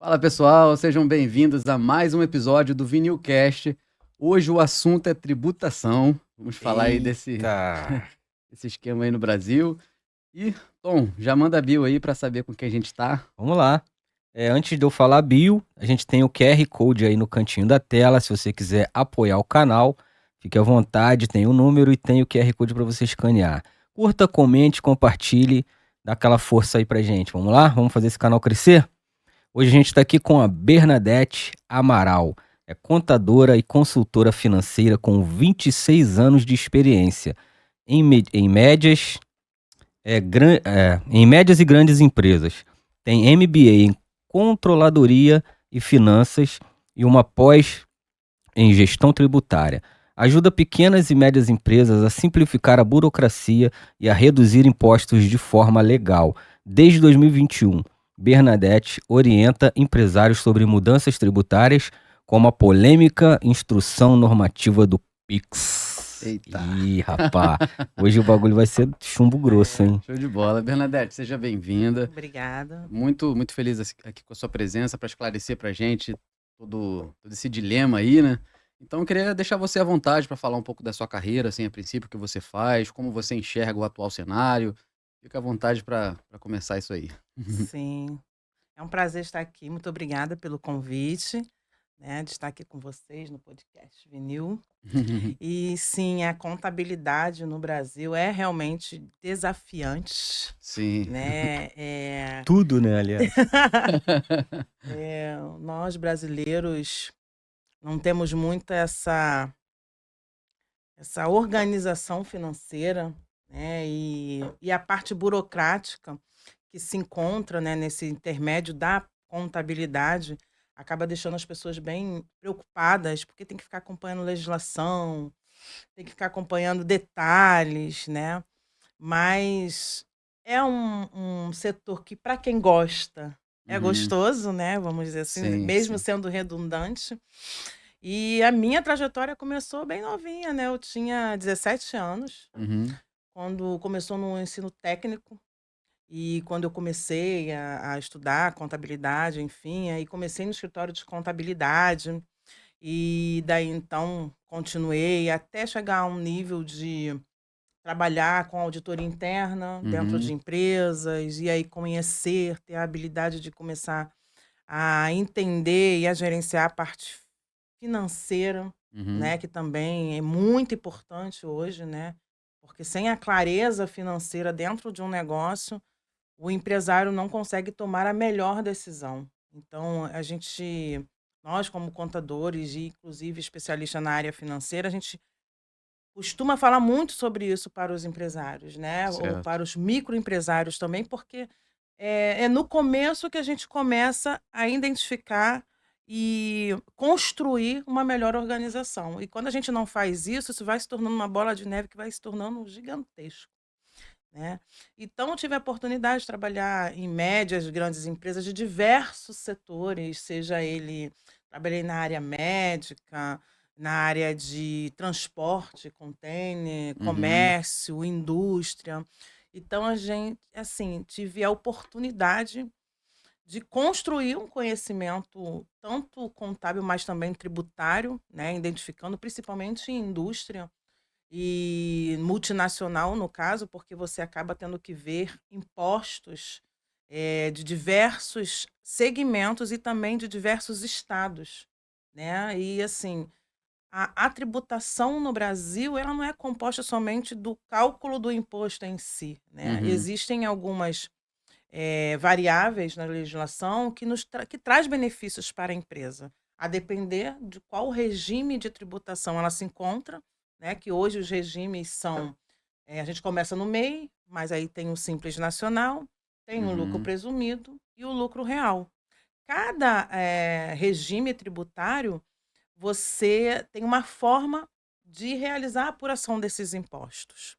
Fala pessoal, sejam bem-vindos a mais um episódio do Vinilcast. Hoje o assunto é tributação. Vamos falar aí desse, Eita! desse esquema aí no Brasil. E, Tom, já manda a bio aí para saber com quem a gente tá. Vamos lá. Antes de eu falar bio, a gente tem o QR Code aí no cantinho da tela. Se você quiser apoiar o canal, fique à vontade. Tem o número e tem o QR Code para você escanear. Curta, comente, compartilhe, dá aquela força aí pra gente. Vamos lá? Vamos fazer esse canal crescer? Hoje a gente está aqui com a Bernadette Amaral. É contadora e consultora financeira com 26 anos de experiência em médias em médias e grandes empresas. Tem MBA em Controladoria e Finanças e uma pós em Gestão Tributária. Ajuda pequenas e médias empresas a simplificar a burocracia e a reduzir impostos de forma legal. Desde 2021, Bernadette orienta empresários sobre mudanças tributárias, como a polêmica instrução normativa do PIX. Eita. Ih, rapá, hoje o bagulho vai ser chumbo grosso, hein? Show de bola. Bernadette, seja bem-vinda. Obrigada. Muito, muito feliz aqui com a sua presença para esclarecer para a gente todo esse dilema aí, né? Então, eu queria deixar você à vontade para falar um pouco da sua carreira, assim, a princípio, o que você faz, como você enxerga o atual cenário. Fica à vontade para começar isso aí. Sim, é um prazer estar aqui. Muito obrigada pelo convite, né, de estar aqui com vocês no podcast Vinil. E sim, a contabilidade no Brasil é realmente desafiante, Sim. né? Tudo, né, aliás? Nós brasileiros não temos muito essa organização financeira, né? E a parte burocrática que se encontra, né, nesse intermédio da contabilidade acaba deixando as pessoas bem preocupadas, porque tem que ficar acompanhando legislação, tem que ficar acompanhando detalhes, né? Mas é um setor que, para quem gosta, é Uhum. gostoso, né? Vamos dizer assim, Sim, mesmo sim. sendo redundante. E a minha trajetória começou bem novinha, né? Eu tinha 17 anos, Uhum. quando começou no ensino técnico. E quando eu comecei a estudar contabilidade, enfim, aí comecei no escritório de contabilidade. E daí então continuei até chegar a um nível de trabalhar com auditoria interna dentro de Uhum. empresas, e aí conhecer, ter a habilidade de começar a entender e a gerenciar a parte financeira, Uhum. né, que também é muito importante hoje, né? Porque sem a clareza financeira dentro de um negócio, o empresário não consegue tomar a melhor decisão. Então, nós como contadores e inclusive especialista na área financeira, a gente costuma falar muito sobre isso para os empresários, né? Ou Certo. para os microempresários também, porque é no começo que a gente começa a identificar e construir uma melhor organização. E quando a gente não faz isso, isso vai se tornando uma bola de neve que vai se tornando gigantesco, né? Então, eu tive a oportunidade de trabalhar em médias, grandes empresas de diversos setores, seja ele trabalhei na área médica, na área de transporte, container, Uhum. comércio, indústria. Então, a gente, assim, tive a oportunidade de construir um conhecimento tanto contábil, mas também tributário, né, identificando principalmente em indústria e multinacional, no caso, porque você acaba tendo que ver impostos, de diversos segmentos e também de diversos estados, né. E, assim, a tributação no Brasil, ela não é composta somente do cálculo do imposto em si, né. Uhum. Existem algumas, variáveis na legislação que traz benefícios para a empresa, a depender de qual regime de tributação ela se encontra, né, que hoje os regimes são, a gente começa no MEI, mas aí tem o Simples Nacional, tem o lucro Uhum. presumido e o lucro real. Cada, regime tributário, você tem uma forma de realizar a apuração desses impostos,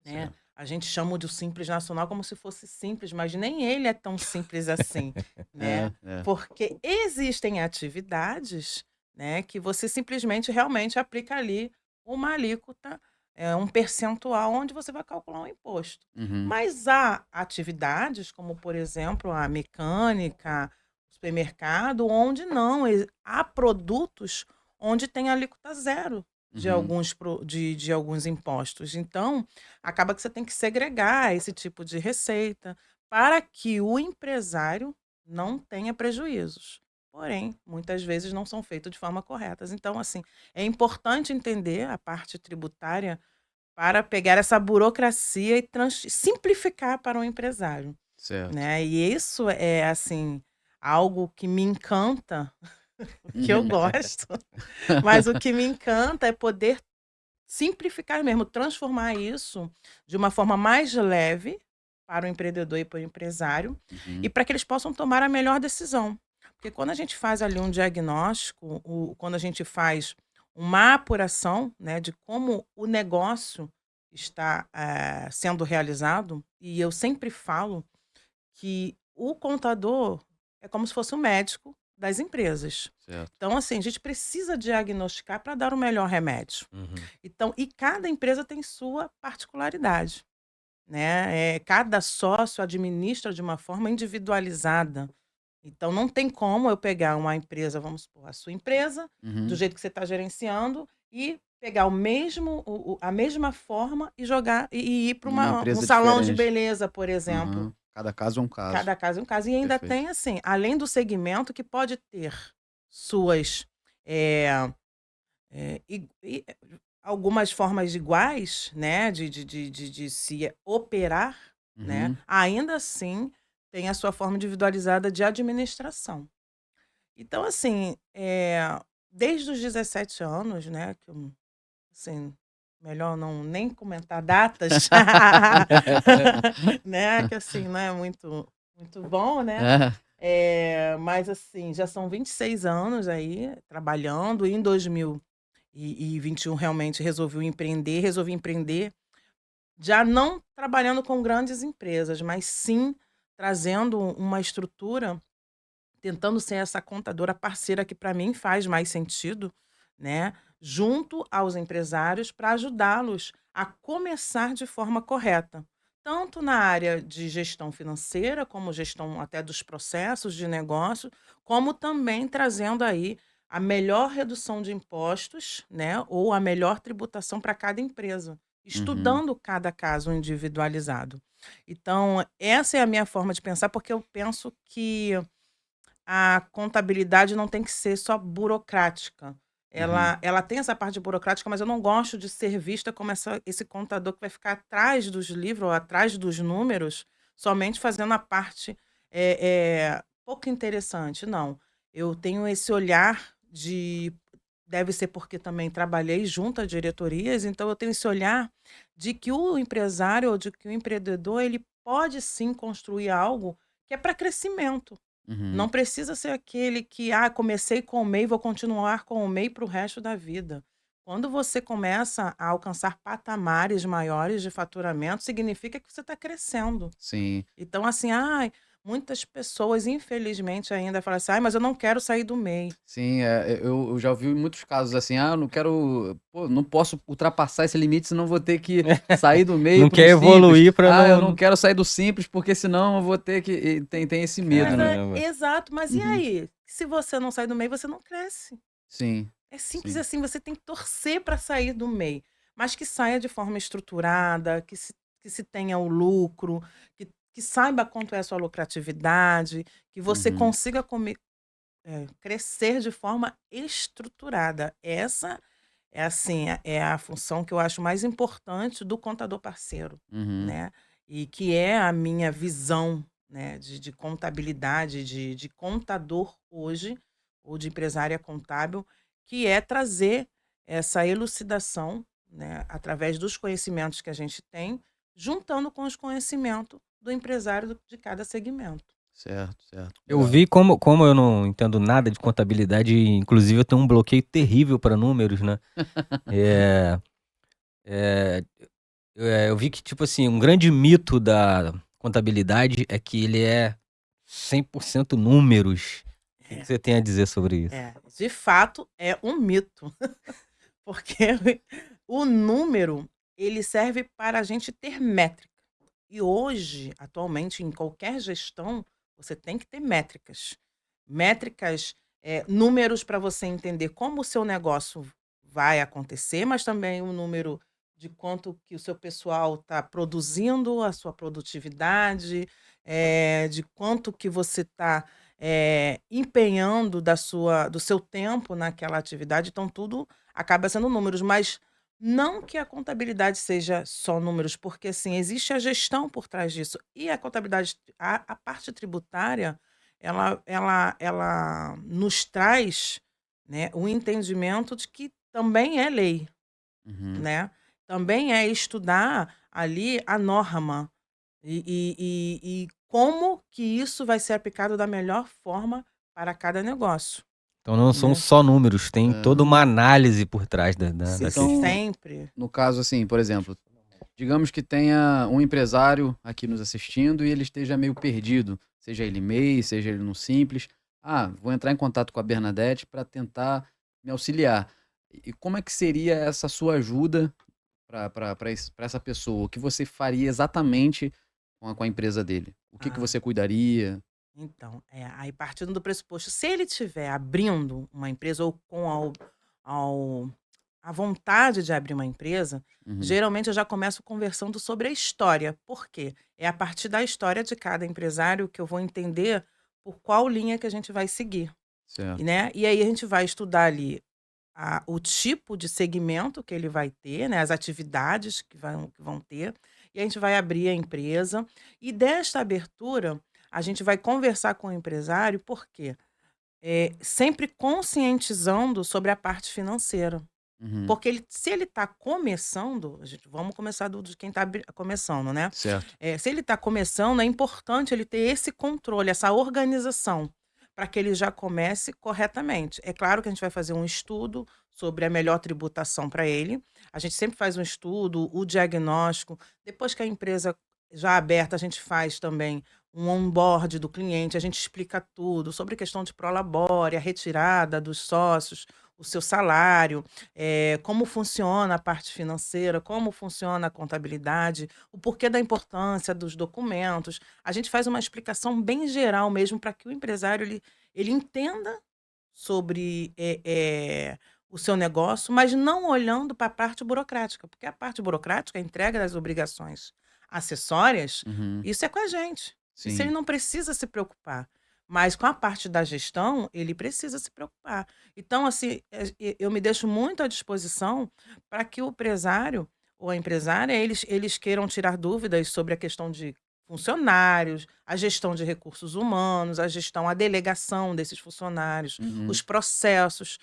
né. Certo. A gente chama de Simples Nacional como se fosse simples, mas nem ele é tão simples assim, né. É, é. Porque existem atividades, né, que você simplesmente realmente aplica ali uma alíquota, um percentual onde você vai calcular um imposto. Uhum. Mas há atividades como, por exemplo, a mecânica, supermercado, onde não, há produtos onde tem alíquota zero de Uhum. alguns impostos. Então, acaba que você tem que segregar esse tipo de receita para que o empresário não tenha prejuízos. Porém, muitas vezes não são feitos de forma correta. Então, assim, é importante entender a parte tributária para pegar essa burocracia e simplificar para o empresário, Certo. né? E isso é, assim, algo que me encanta, que eu Uhum. gosto, mas o que me encanta é poder simplificar mesmo, transformar isso de uma forma mais leve para o empreendedor e para o empresário, e Uhum. para que eles possam tomar a melhor decisão. Porque quando a gente faz ali um diagnóstico, quando a gente faz uma apuração, né, de como o negócio está sendo realizado, e eu sempre falo que o contador é como se fosse o médico das empresas. Certo. Então, assim, a gente precisa diagnosticar para dar o melhor remédio. Uhum. Então, e cada empresa tem sua particularidade, né? Cada sócio administra de uma forma individualizada. Então, não tem como eu pegar uma empresa, vamos supor, a sua empresa, do Uhum. jeito que você está gerenciando, e pegar a mesma forma e jogar e ir para Numa um empresa salão de diferente. beleza, por exemplo. Aham. Cada caso é um caso. Cada caso é um caso. E ainda Perfeito. tem, assim, além do segmento que pode ter suas eh, algumas formas iguais, né, de se operar, né, Uhum. ainda assim tem a sua forma individualizada de administração. Então, assim, desde os 17 anos, né, que eu, assim, melhor não nem comentar datas, né, que assim não é muito bom, né? É. Mas assim, já são 26 anos aí trabalhando. E em 2021 realmente resolvi empreender, já não trabalhando com grandes empresas, mas sim trazendo uma estrutura, tentando ser essa contadora parceira que para mim faz mais sentido, né, junto aos empresários para ajudá-los a começar de forma correta, tanto na área de gestão financeira, como gestão até dos processos de negócio, como também trazendo aí a melhor redução de impostos, né, ou a melhor tributação para cada empresa, Uhum. estudando cada caso individualizado. Então, essa é a minha forma de pensar, porque eu penso que a contabilidade não tem que ser só burocrática. Uhum. Ela tem essa parte burocrática, mas eu não gosto de ser vista como esse contador que vai ficar atrás dos livros ou atrás dos números, somente fazendo a parte pouco interessante. Não. Eu tenho esse olhar de. Deve ser porque também trabalhei junto a diretorias, então eu tenho esse olhar de que o empresário ou de que o empreendedor ele pode sim construir algo que é para crescimento. Não Uhum. precisa ser aquele que, comecei com o MEI, vou continuar com o MEI para o resto da vida. Quando você começa a alcançar patamares maiores de faturamento, significa que você está crescendo. Sim. Então, assim, muitas pessoas, infelizmente, ainda falam assim, mas eu não quero sair do MEI. Sim, eu já ouvi muitos casos assim: "Ah, eu não quero pô, não posso ultrapassar esse limite, senão vou ter que sair do meio Não para o quer simples. evoluir para Ah, eu não. não quero sair do simples, porque senão eu vou ter que", e tem esse medo, né. Caramba. Exato, mas e Uhum. aí? Se você não sair do MEI, você não cresce. Sim, É simples sim. assim, você tem que torcer para sair do MEI, mas que saia de forma estruturada, que se tenha o lucro, que saiba quanto é a sua lucratividade, que você Uhum. consiga crescer de forma estruturada. Essa é assim, é a função que eu acho mais importante do contador parceiro, Uhum. né? E que é a minha visão, né, de contabilidade, de contador hoje, ou de empresária contábil, que é trazer essa elucidação, né, através dos conhecimentos que a gente tem, juntando com os conhecimentos do empresário de cada segmento. Certo, certo. Eu Legal. vi como eu não entendo nada de contabilidade, inclusive eu tenho um bloqueio terrível para números, né. Eh eh, eu vi que, tipo assim, um grande mito da contabilidade é que ele é 100% números. O que que É, você tem a dizer sobre isso? de fato, é um mito, porque o número, ele serve para a gente ter métrica. E hoje, atualmente, em qualquer gestão, você tem que ter métricas. métricas, números para você entender como o seu negócio vai acontecer, mas também o número de quanto que o seu pessoal está produzindo, a sua produtividade, de quanto que você está empenhando do seu tempo naquela atividade. Então, tudo acaba sendo números, mas não que a contabilidade seja só números, porque assim, existe a gestão por trás disso. E a contabilidade, a parte tributária, ela nos traz, né, o entendimento de que também é lei, Uhum. né? Também é estudar ali a norma e como que isso vai ser aplicado da melhor forma para cada negócio, Então não são né? só números, tem É. toda uma análise por trás da questão. Então, Sempre. no caso, assim, por exemplo, digamos que tenha um empresário aqui nos assistindo e ele esteja meio perdido, seja ele MEI, seja ele no Simples. Ah, vou entrar em contato com a Bernadette para tentar me auxiliar. E como é que seria essa sua ajuda para essa pessoa? O que você faria exatamente com a empresa dele? O que Ah, você cuidaria? então, aí partindo do pressuposto, se ele estiver abrindo uma empresa ou com ao a vontade de abrir uma empresa, Uhum, geralmente eu já começo conversando sobre a história. Por quê? É a partir da história de cada empresário que eu vou entender por qual linha que a gente vai seguir, certo. né? E aí a gente vai estudar ali o tipo de segmento que ele vai ter, né? As atividades que vão ter, e a gente vai abrir a empresa. E desta abertura, a gente vai conversar com o empresário, por quê? Sempre conscientizando sobre a parte financeira. Uhum, Porque se ele está começando, vamos começar de quem está começando, né? certo. Se ele está começando, é importante ele ter esse controle, essa organização, para que ele já comece corretamente. É claro que a gente vai fazer um estudo sobre a melhor tributação para ele. A gente sempre faz um estudo, o diagnóstico. Depois que a empresa já aberta, a gente faz também um onboard do cliente, a gente explica tudo sobre a questão de prolabore, a retirada dos sócios, o seu salário, como funciona a parte financeira, como funciona a contabilidade, o porquê da importância dos documentos. A gente faz uma explicação bem geral mesmo para que o empresário ele entenda sobre o seu negócio, mas não olhando para a parte burocrática, porque a parte burocrática, a entrega das obrigações acessórias, Uhum, isso é com a gente. Isso ele sim. não precisa se preocupar. Mas com a parte da gestão, ele precisa se preocupar. Então, assim, eu me deixo muito à disposição para que o empresário ou a empresária, eles queiram tirar dúvidas sobre a questão de funcionários, a gestão de recursos humanos, a gestão, a delegação desses funcionários, Uhum, os processos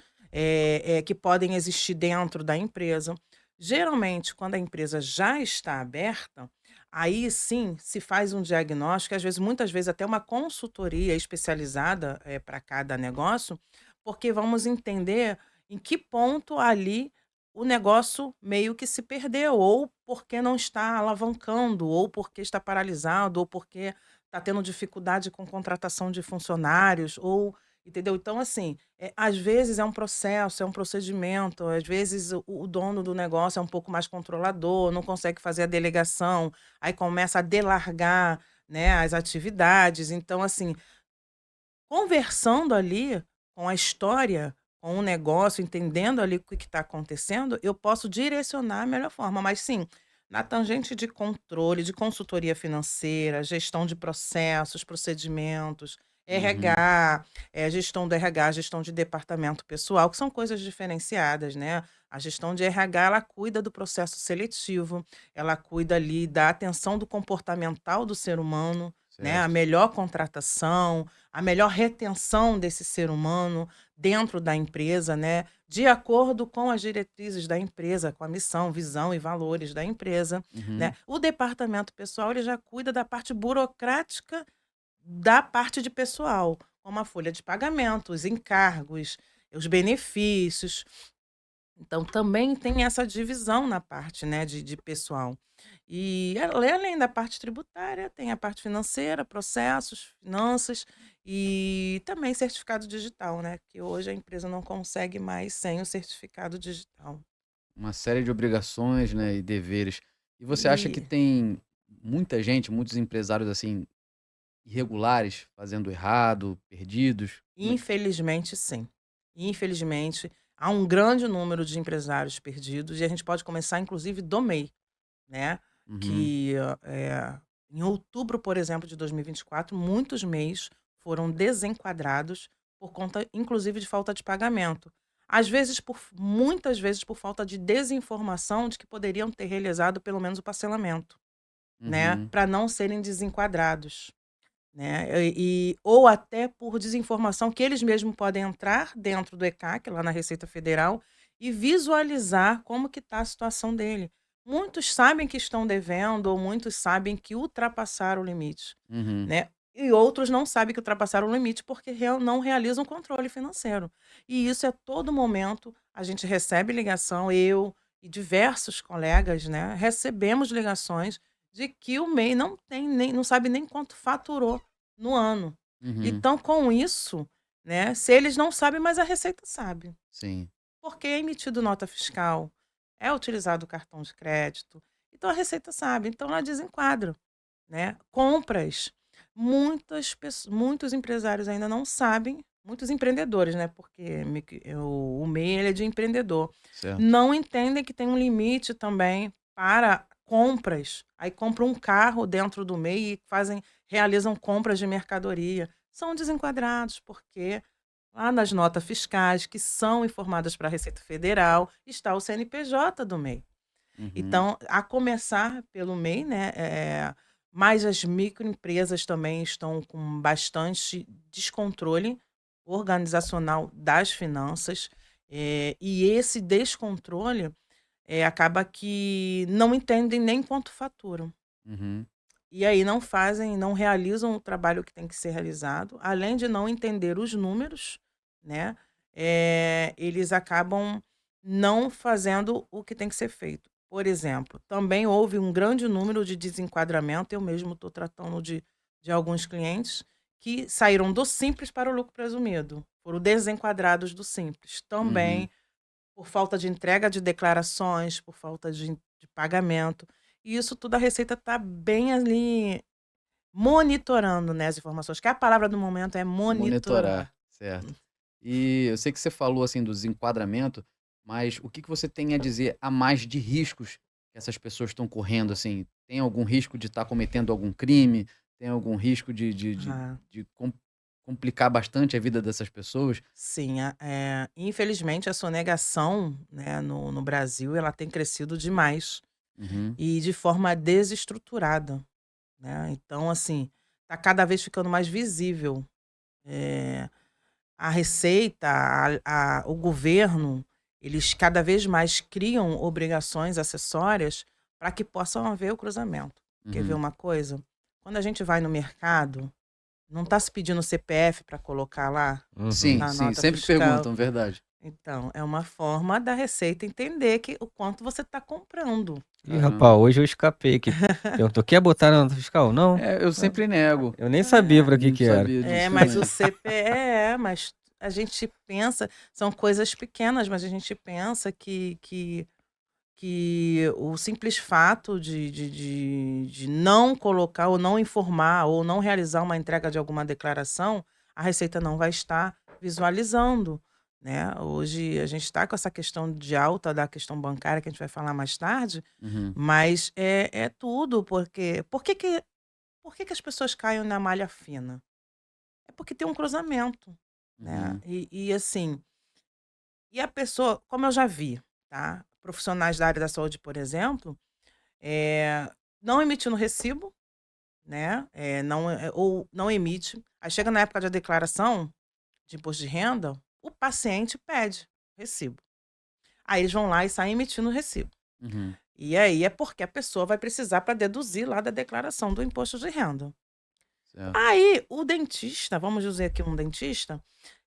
que podem existir dentro da empresa. Geralmente, quando a empresa já está aberta, aí sim se faz um diagnóstico, às vezes, muitas vezes até uma consultoria especializada para cada negócio, porque vamos entender em que ponto ali o negócio meio que se perdeu, ou porque não está alavancando, ou porque está paralisado, ou porque está tendo dificuldade com contratação de funcionários, ou entendeu? Então, assim, às vezes é um processo, é um procedimento, às vezes o dono do negócio é um pouco mais controlador, não consegue fazer a delegação, aí começa a delargar, né, as atividades. Então, assim, conversando ali com a história, com o negócio, entendendo ali o que está acontecendo, eu posso direcionar a melhor forma. Mas sim, na tangente de controle, de consultoria financeira, gestão de processos, procedimentos, uhum, RH, gestão do RH, gestão de departamento pessoal, que são coisas diferenciadas, né? A gestão de RH, ela cuida do processo seletivo, ela cuida ali da atenção do comportamental do ser humano, né? A certo. melhor contratação, a melhor retenção desse ser humano dentro da empresa, né, de acordo com as diretrizes da empresa, com a missão, visão e valores da empresa, né. Uhum, O departamento pessoal, ele já cuida da parte burocrática da parte de pessoal, como a folha de pagamento, os encargos, os benefícios. Então também tem essa divisão na parte, né, de pessoal. E além da parte tributária, tem a parte financeira, processos, finanças e também certificado digital, né, que hoje a empresa não consegue mais sem o certificado digital. uma série de obrigações, né, e deveres. E você acha que E tem muita gente, muitos empresários assim, irregulares, fazendo errado, perdidos? Como é que... Infelizmente, sim. Infelizmente, há um grande número de empresários perdidos e a gente pode começar, inclusive, do MEI, né? Uhum, Que em outubro, por exemplo, de 2024, muitos MEIs foram desenquadrados por conta, inclusive, de falta de pagamento. Muitas vezes por falta de desinformação de que poderiam ter realizado pelo menos o parcelamento, né? uhum, Para não serem desenquadrados, né? Ou até por desinformação que eles mesmos podem entrar dentro do ECAC, lá na Receita Federal, e visualizar como que está a situação dele. Muitos sabem que estão devendo, ou muitos sabem que ultrapassaram o limite, uhum, né? E outros não sabem que ultrapassaram o limite porque não realizam controle financeiro. E isso é todo momento, a gente recebe ligação, eu e diversos colegas, né, recebemos ligações de que o MEI não sabe nem quanto faturou no ano. uhum. Então, com isso, né, se eles não sabem, mas a Receita sabe. Sim. Porque é emitido nota fiscal, é utilizado o cartão de crédito, então a Receita sabe, então ela desenquadra, né. Compras, muitos empresários ainda não sabem, muitos empreendedores, né, porque o MEI ele é de empreendedor, Certo. não entendem que tem um limite também para compras, aí compram um carro dentro do MEI e realizam compras de mercadoria, são desenquadrados, porque lá nas notas fiscais que são informadas para a Receita Federal, está o CNPJ do MEI. Uhum, Então, a começar pelo MEI, né, mas as microempresas também estão com bastante descontrole organizacional das finanças, e esse descontrole, acaba que não entendem nem quanto faturam. uhum, E aí não realizam o trabalho que tem que ser realizado, além de não entender os números, né, eles acabam não fazendo o que tem que ser feito. Por exemplo, também houve um grande número de desenquadramento, eu mesmo estou tratando de alguns clientes que saíram do Simples para o lucro presumido, foram desenquadrados do Simples. uhum, Também por falta de entrega de declarações, por falta de pagamento. E isso tudo a Receita está bem ali monitorando, né, as informações, que a palavra do momento é monitorar, monitorar. certo. E eu sei que você falou, assim, do desenquadramento, mas o que que você tem a dizer a mais de riscos que essas pessoas estão correndo, assim? Tem algum risco de estar cometendo algum crime? Tem algum risco Ah, de complicar bastante a vida dessas pessoas? sim, infelizmente a sonegação, né, no Brasil, ela tem crescido demais Uhum, e de forma desestruturada, né. Então, assim, tá cada vez ficando mais visível. Eh A Receita, o governo, eles cada vez mais criam obrigações acessórias para que possam haver o cruzamento. Quer ver uhum. uma coisa? Quando a gente vai no mercado, não está se pedindo CPF para colocar lá Uhum. Sim, na sim, nota sempre fiscal? perguntam, verdade. Então, é uma forma da Receita entender que o quanto você está comprando. Ih, rapaz, Caramba. hoje eu escapei aqui. Perguntou: "Quer botar na nota fiscal?" "Não". É, eu Não. sempre nego. Eu nem sabia É, pra que Não que era. sabia disso mas o também. mas a gente pensa, são coisas pequenas, mas a gente pensa que o simples fato de não colocar ou não informar ou não realizar uma entrega de alguma declaração, a Receita não vai estar visualizando, né. Hoje a gente está com essa questão de alta da questão bancária, que a gente vai falar mais tarde, Uhum, mas é tudo, porque por que as pessoas caem na malha fina? É porque tem um cruzamento, né. uhum, E assim, e a pessoa como eu já vi, tá, profissionais da área da saúde, por exemplo, não emitindo recibo, né, ou não emite, aí chega na época da declaração de imposto de renda, o paciente pede recibo. Aí eles vão lá e saem emitindo o recibo. uhum, E aí é porque a pessoa vai precisar para deduzir lá da declaração do imposto de renda. certo. Aí o dentista, vamos dizer aqui um dentista,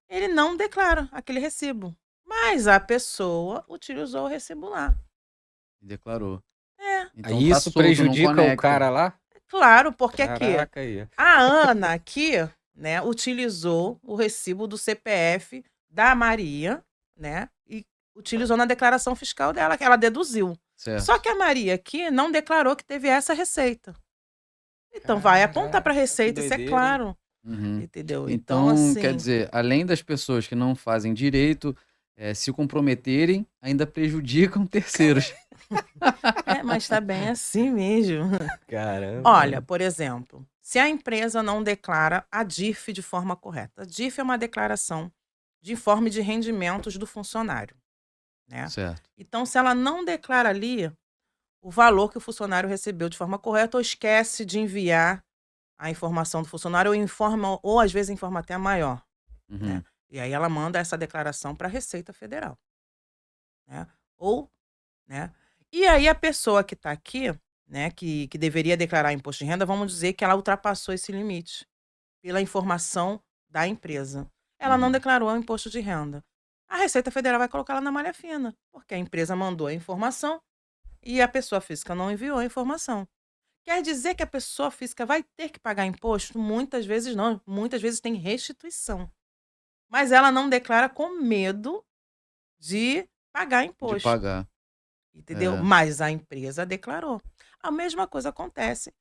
ele não declara aquele recibo, mas a pessoa utilizou o recibo lá. Declarou. É, Então Aí tá isso solto, não prejudica o conecta. cara lá? claro, porque aqui Caraca aí. a Ana aqui, né, utilizou o recibo do CPF da Maria, né, e utilizou na declaração fiscal dela, que ela deduziu. Só Certo. que a Maria aqui não declarou que teve essa receita. Então vai apontar para a Caraca, que Receita, isso é doideira, hein? claro, Uhum. entendeu? Então, Então, quer assim, dizer, além das pessoas que não fazem direito, se comprometerem, ainda prejudicam terceiros. mas tá bem assim mesmo. Olha, Caramba. por exemplo, se a empresa não declara a DIF de forma correta. A DIF é uma declaração de informe de rendimentos do funcionário, né? Certo. Então, se ela não declara ali o valor que o funcionário recebeu de forma correta ou esquece de enviar a informação do funcionário ou informa, ou às vezes informa até maior, né? Uhum. E aí ela manda essa declaração para a Receita Federal, né? Ou, né? E aí a pessoa que está aqui, né, que deveria declarar imposto de renda, vamos dizer que ela ultrapassou esse limite pela informação da empresa. Ela não Uhum. declarou o imposto de renda. A Receita Federal vai colocar ela na malha fina, porque a empresa mandou a informação e a pessoa física não enviou a informação. Quer dizer que a pessoa física vai ter que pagar imposto? Muitas vezes não, muitas vezes tem restituição. Mas ela não declara com medo de pagar De imposto, pagar. entendeu? É. Mas a empresa declarou. A mesma coisa acontece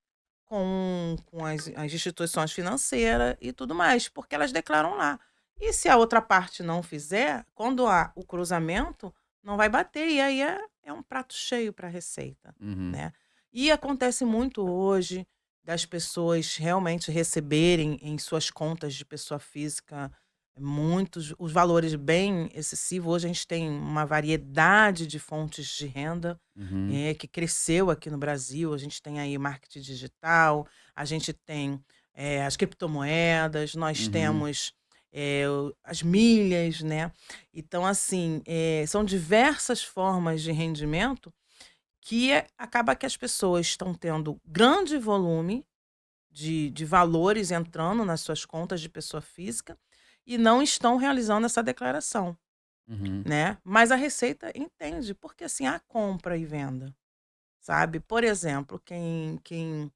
com as instituições financeiras e tudo mais, porque elas declaram lá. E se a outra parte não fizer, quando há o cruzamento, não vai bater, e aí é um prato cheio para a Receita, Uhum. né. E acontece muito hoje das pessoas realmente receberem em suas contas de pessoa física muitos os valores bem excessivos. Hoje a gente tem uma variedade de fontes de renda, Uhum. que cresceu aqui no Brasil. A gente tem aí marketing digital, a gente tem, as criptomoedas, nós Uhum. temos, as milhas, né. Então, assim, são diversas formas de rendimento que acaba que as pessoas estão tendo grande volume de valores entrando nas suas contas de pessoa física e não estão realizando essa declaração, Uhum. né. Mas a Receita entende, porque, assim, há compra e venda. Sabe, por exemplo, quem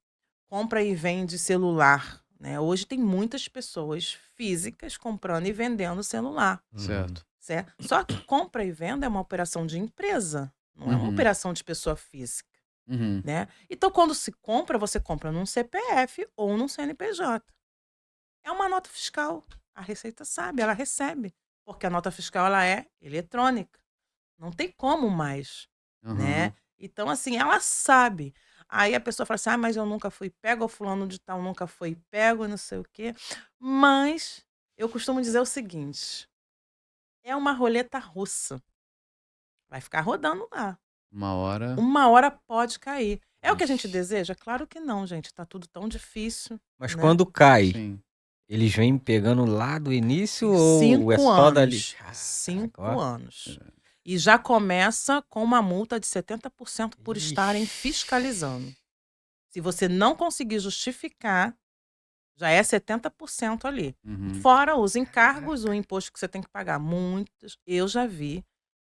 compra e vende celular, né, hoje tem muitas pessoas físicas comprando e vendendo celular, Uhum. Certo. certo. Só que compra e venda é uma operação de empresa, não é uma Uhum. operação de pessoa física, Uhum. né. Então quando se compra, você compra num CPF ou num CNPJ. É uma nota fiscal, a Receita sabe, ela recebe, porque a nota fiscal ela é eletrônica. Não tem como mais, né. Aham. Então, assim, ela sabe. Aí a pessoa fala assim: "Ah, mas eu nunca fui pego, ou fulano de tal nunca foi pego e não sei o quê". Mas eu costumo dizer o seguinte: é uma roleta russa, vai ficar rodando lá. Uma hora. Uma hora pode cair. É o que a gente Ixi. deseja? Claro que não, gente, tá tudo tão difícil, Mas né. quando cai, Sim. eles vêm pegando lá do início E ou é 5 só dali? anos, Caraca, 5 ó. anos. E já começa com uma multa de 70% por estarem Ixi. fiscalizando. Se você não conseguir justificar, já é 70% ali. Uhum. Fora os encargos, o Caraca. imposto que você tem que pagar. Muitos eu já vi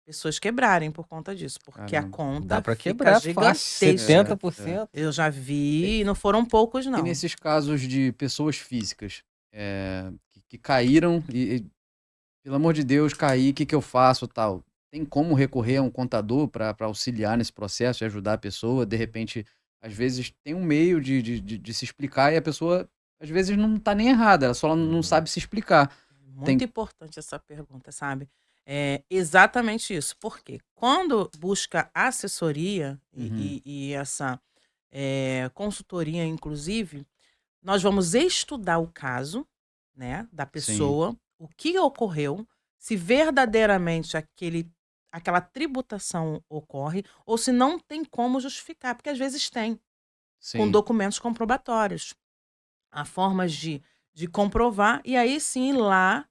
pessoas quebrarem por conta disso, porque a Caramba. Dá conta pra fica quebrar fácil, gigantesca. É. 70%. Eu já vi e não foram poucos E não. nesses casos de pessoas físicas, que caíram e, pelo amor de Deus, caí, o que que eu faço, tal? Tem como recorrer a um contador para auxiliar nesse processo e ajudar a pessoa? De repente, às vezes tem um meio de se explicar e a pessoa, às vezes, não tá nem errada, ela só não Uhum. sabe se explicar. Muito Tem importante essa pergunta, sabe. É exatamente isso, porque quando busca assessoria Uhum. e essa, consultoria inclusive, nós vamos estudar o caso, né, da Sim, pessoa, o que ocorreu, se verdadeiramente aquela tributação ocorre ou se não tem como justificar, porque às vezes tem, com sim. documentos comprobatórios. Há formas de comprovar e aí sim ir lá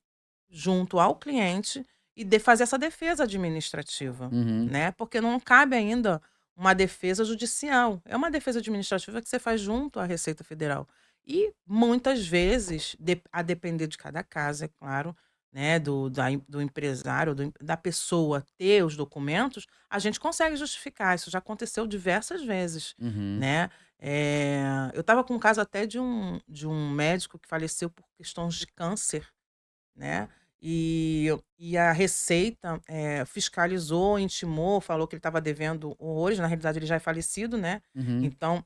junto ao cliente e fazer essa defesa administrativa, Uhum. né, porque não cabe ainda uma defesa judicial, é uma defesa administrativa que você faz junto à Receita Federal. E muitas vezes, a depender de cada caso, é claro, né, do empresário, da pessoa ter os documentos, a gente consegue justificar, isso já aconteceu diversas vezes, Uhum. né. Eu estava com um caso até de um médico que faleceu por questões de câncer, né, e a Receita, fiscalizou, intimou, falou que ele estava devendo horrores, na realidade ele já é falecido, né, Uhum. então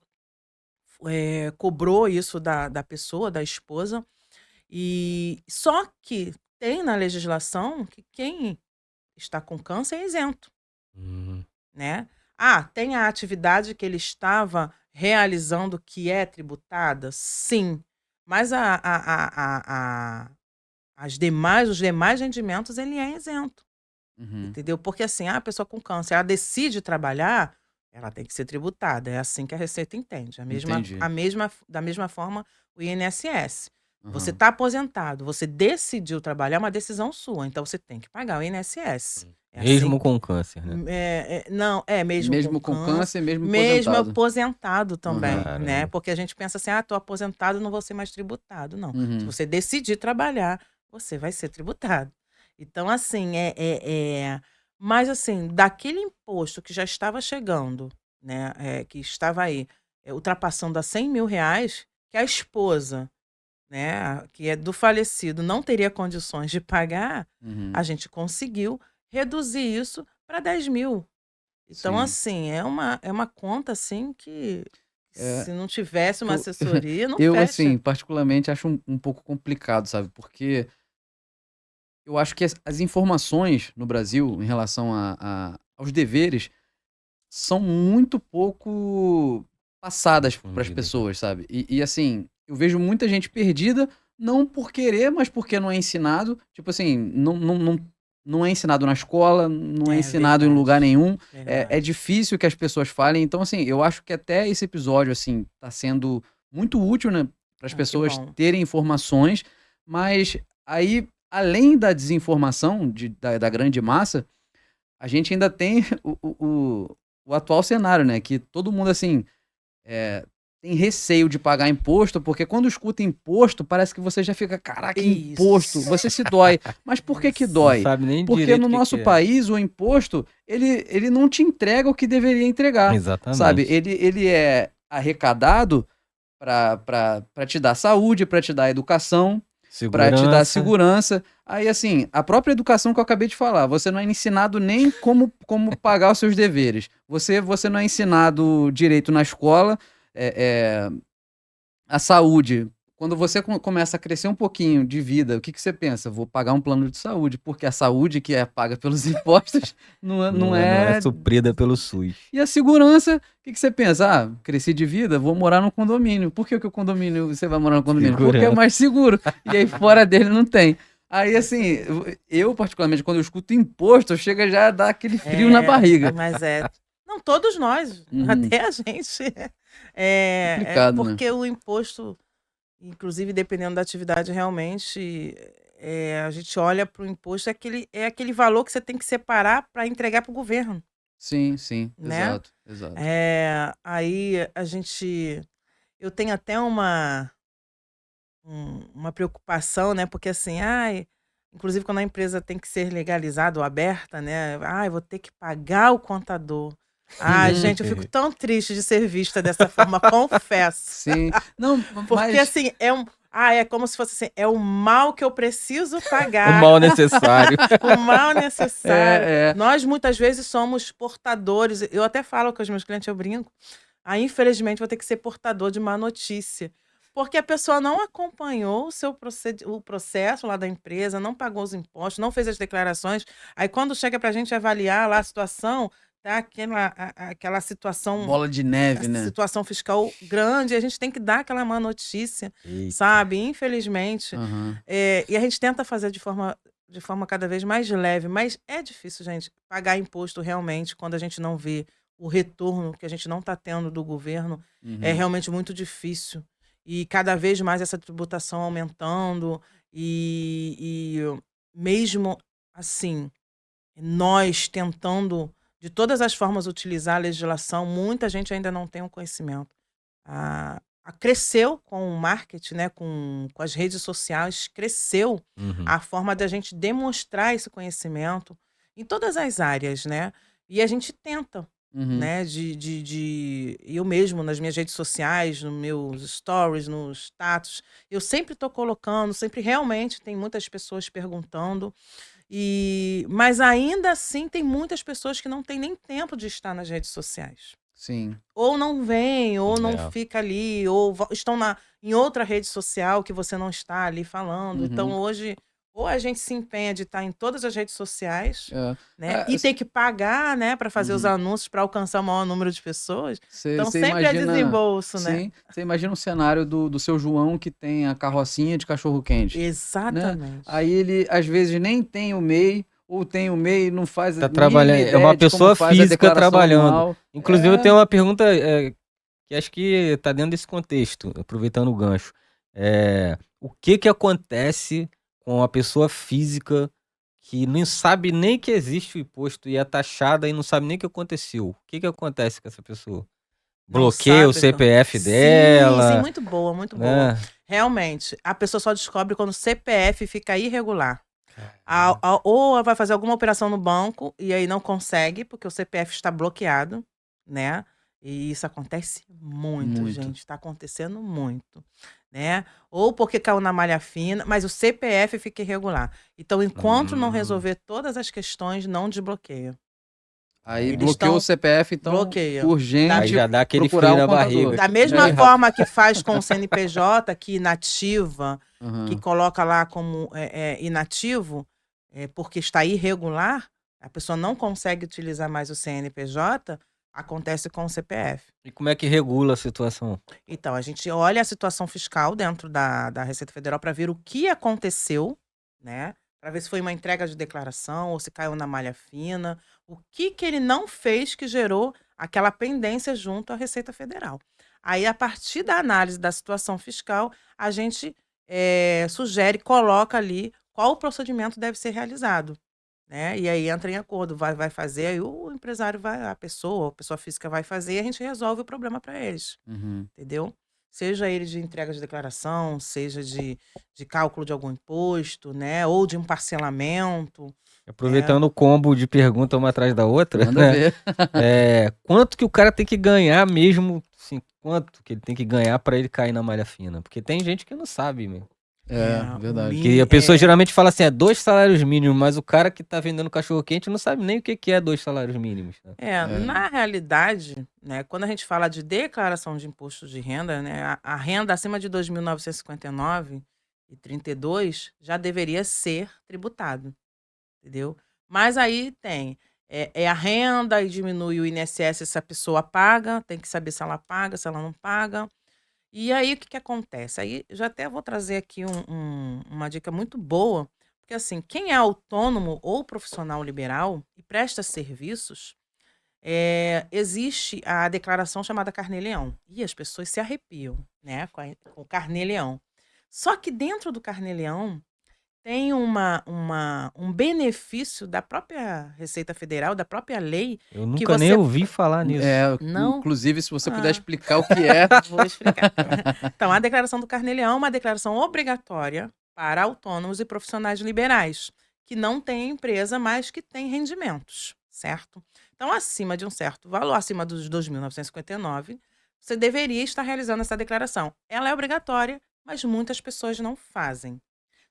cobrou isso da pessoa, da esposa, e só que tem na legislação que quem está com câncer é isento, Hum, né? Tem a atividade que ele estava realizando que é tributada? Sim. Mas os demais rendimentos ele é isento, Uhum. entendeu? Porque assim, a pessoa com câncer, ela decide trabalhar, ela tem que ser tributada. É assim que a Receita entende. Entendi. Da mesma forma, o INSS. Você Aham. está aposentado, você decidiu trabalhar, é uma decisão sua, então você tem que pagar o INSS. É assim. mesmo com câncer, né? Não, mesmo com Mesmo com câncer, câncer, mesmo mesmo aposentado. aposentado também, Aham. né? Caramba. Porque a gente pensa assim, tô aposentado, não vou ser mais tributado. Não. Se Uhum. você decidir trabalhar, você vai ser tributado. Então, assim, mas assim, daquele imposto que já estava chegando, né? Que estava aí, ultrapassando a R$ 100.000, que a esposa, né, que é do falecido, não teria condições de pagar, Uhum. a gente conseguiu reduzir isso para 10.000. Então, Sim. assim, é uma conta assim que É, se não tivesse uma eu assessoria, não eu, fecha. assim, particularmente acho um pouco complicado, sabe, porque eu acho que as informações no Brasil em relação aos deveres são muito pouco passadas para as Difundidas, né? pessoas, sabe. Assim, eu vejo muita gente perdida, não por querer, mas porque não é ensinado. Tipo assim, não é ensinado na escola, não é É ensinado em lugar verdade, nenhum. É verdade. difícil que as pessoas falem. Então, assim, eu acho que até esse episódio, assim, tá sendo muito útil, né, para as Que pessoas bom. terem informações, mas aí, além da desinformação da grande massa, a gente ainda tem o atual cenário, né? Que todo mundo, assim, é, tem receio de pagar imposto, porque quando escuta imposto, parece que você já fica, caraca, imposto, Isso, você se dói. Mas por que isso. Não dói? sabe nem Porque direito no o que nosso que é. país, o imposto, ele não te entrega o que deveria entregar, sabe? Exatamente. Ele é arrecadado para te dar saúde, para te dar educação, para te dar Segurança. segurança. Aí, assim, a própria educação que eu acabei de falar, você não é ensinado nem como pagar os seus deveres. Você não é ensinado direito na escola, é, a saúde. Quando você começa a crescer um pouquinho de vida, o que você pensa? Vou pagar um plano de saúde, porque a saúde que é paga pelos impostos não Não é é. suprida pelo SUS. E a segurança, o que você pensa? Cresci de vida, vou morar num condomínio. Por que o condomínio, você vai morar no condomínio? Porque é Segurança. mais seguro. E aí fora dele não tem. Aí, assim, eu particularmente, quando eu escuto imposto, chega já a dar aquele frio na barriga. Mas não, todos nós, Uhum. até a gente. Complicado, né? Porque o imposto, inclusive dependendo da atividade, realmente, a gente olha para o imposto, é aquele valor que você tem que separar para entregar para o governo, Sim, sim, né? exato, exato. Aí eu tenho até uma preocupação, né? Porque assim, inclusive quando a empresa tem que ser legalizada ou aberta, né? Eu vou ter que pagar o contador. Uhum. Gente, eu fico tão triste de ser vista dessa forma, confesso. Sim. Não, Porque mas. assim, é como se fosse assim, é o mal que eu preciso O pagar, mal necessário. o mal necessário. É, é. Nós muitas vezes somos portadores. Eu até falo com os meus clientes, eu brinco. Infelizmente, vou ter que ser portador de má notícia. Porque a pessoa não acompanhou o processo lá da empresa, não pagou os impostos, não fez as declarações. Aí, quando chega para a gente avaliar lá a situação, tá aquela situação, Bola de a neve, né? situação fiscal grande, a gente tem que dar aquela má notícia, Eita. sabe? Infelizmente. Aham. E a gente tenta fazer de forma cada vez mais leve, mas é difícil, gente, pagar imposto realmente quando a gente não vê o retorno que a gente não está tendo do governo. É Uhum. realmente muito difícil. E cada vez mais essa tributação aumentando, e mesmo assim, nós tentando de todas as formas utilizar a legislação, muita gente ainda não tem o conhecimento. Cresceu com o marketing, né, com as redes sociais, cresceu Uhum. a forma da gente demonstrar esse conhecimento em todas as áreas, né? E a gente tenta, Uhum. né? Eu mesmo, nas minhas redes sociais, nos meus stories, nos status, eu sempre estou colocando, sempre realmente tem muitas pessoas perguntando, mas ainda assim tem muitas pessoas que não têm nem tempo de estar nas redes sociais. Sim. Ou não vem, ou não É. fica ali, ou estão em outra rede social que você não está ali falando. Então, Uhum. hoje, ou a gente se empenha de estar em todas as redes sociais, É. né? E tem que pagar, né, para fazer os Uhum. anúncios para alcançar o maior número de pessoas. Então, Você sempre é imagina. desembolso, né? Sim, você imagina um cenário do seu João que tem a carrocinha de cachorro-quente, né? Exatamente. Aí ele, às vezes, nem tem o MEI, ou tem o MEI e não faz a Tá mínima trabalhando, é uma ideia de como pessoa faz a física declaração trabalhando. anual. Inclusive, eu É. tenho uma pergunta que acho que tá dentro desse contexto, aproveitando o gancho. O que acontece com a pessoa física que não sabe nem que existe o imposto e é taxada e não sabe nem o que aconteceu? O que acontece com essa pessoa? Não Bloqueia o sabe, então. CPF Sim, dela, muito boa, muito boa. né? Realmente, a pessoa só descobre quando o CPF fica irregular. Ou vai fazer alguma operação no banco e aí não consegue, porque o CPF está bloqueado, né? E isso acontece muito, Muito. gente. Está acontecendo muito, né? Ou porque caiu na malha fina, mas o CPF fica irregular. Então, enquanto não resolver todas as questões, não desbloqueia. Aí Eles bloqueou o estão CPF, então bloqueia. Aí urgente já dá aquele procurar frio um na contador. barriga. Da mesma É. forma que faz com o CNPJ, que inativa, que Aham. coloca lá como inativo, porque está irregular, a pessoa não consegue utilizar mais o CNPJ, acontece com o CPF. E como é que regula a situação? Então, a gente olha a situação fiscal dentro da Receita Federal para ver o que aconteceu, né? Para ver se foi uma entrega de declaração ou se caiu na malha fina, o que ele não fez que gerou aquela pendência junto à Receita Federal. Aí, a partir da análise da situação fiscal, a gente sugere, coloca ali qual o procedimento deve ser realizado, né? E aí entra em acordo, vai fazer, aí o empresário vai, a pessoa física vai fazer e a gente resolve o problema para eles. Uhum. Entendeu? Seja ele de entrega de declaração, seja de cálculo de algum imposto, né? Ou de um parcelamento. Aproveitando o combo de pergunta uma atrás da outra, Manda né? ver. Quanto que o cara tem que ganhar mesmo, assim, quanto que ele tem que ganhar para ele cair na malha fina? Porque tem gente que não sabe, meu. O Verdade. Que a pessoa geralmente fala assim, 2 salários mínimos, mas o cara que tá vendendo cachorro quente não sabe nem o que é 2 salários mínimos, né? Na realidade, né, quando a gente fala de declaração de imposto de renda, né, a renda acima de R$ 2.959,32 já deveria ser tributado, entendeu? Mas aí tem a renda e diminui o INSS se a pessoa paga, tem que saber se ela paga, se ela não paga. E aí o que acontece? Aí já até vou trazer aqui uma dica muito boa, porque assim, quem é autônomo ou profissional liberal e presta serviços, existe a declaração chamada Carnê-Leão. E as pessoas se arrepiam, né, com o Carnê-Leão. Só que dentro do Carnê-Leão tem um benefício da própria Receita Federal, da própria lei, Eu que nunca nem você ouvi falar nisso. não. Inclusive, se você puder Ah. explicar o que é. Vou explicar. Então, a declaração do Carnê-Leão é uma declaração obrigatória para autônomos e profissionais liberais, que não têm empresa, mas que têm rendimentos, certo? Então, acima de um certo valor, acima dos 2.959, você deveria estar realizando essa declaração. Ela é obrigatória, mas muitas pessoas não fazem.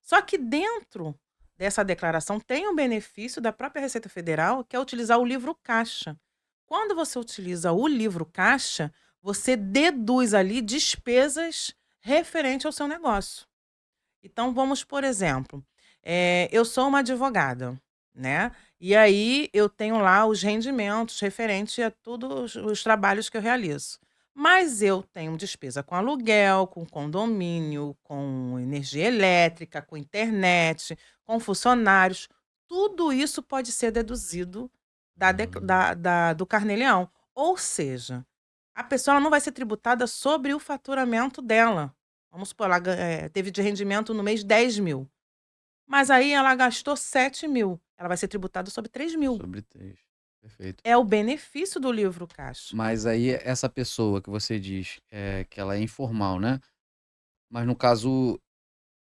Só que dentro dessa declaração tem um benefício da própria Receita Federal, que é utilizar o livro caixa. Quando você utiliza o livro caixa, você deduz ali despesas referentes ao seu negócio. Então, vamos, por exemplo, eu sou uma advogada, né? E aí eu tenho lá os rendimentos referentes a todos os trabalhos que eu realizo. Mas eu tenho despesa com aluguel, com condomínio, com energia elétrica, com internet, com funcionários. Tudo isso pode ser deduzido do Carnê-Leão. Ou seja, a pessoa ela não vai ser tributada sobre o faturamento dela. Vamos supor, ela teve de rendimento no mês 10 mil. Mas aí ela gastou 7 mil. Ela vai ser tributada sobre 3 mil. Sobre 3. Perfeito. É o benefício do livro caixa. Mas aí, essa pessoa que você diz que ela é informal, né? Mas no caso,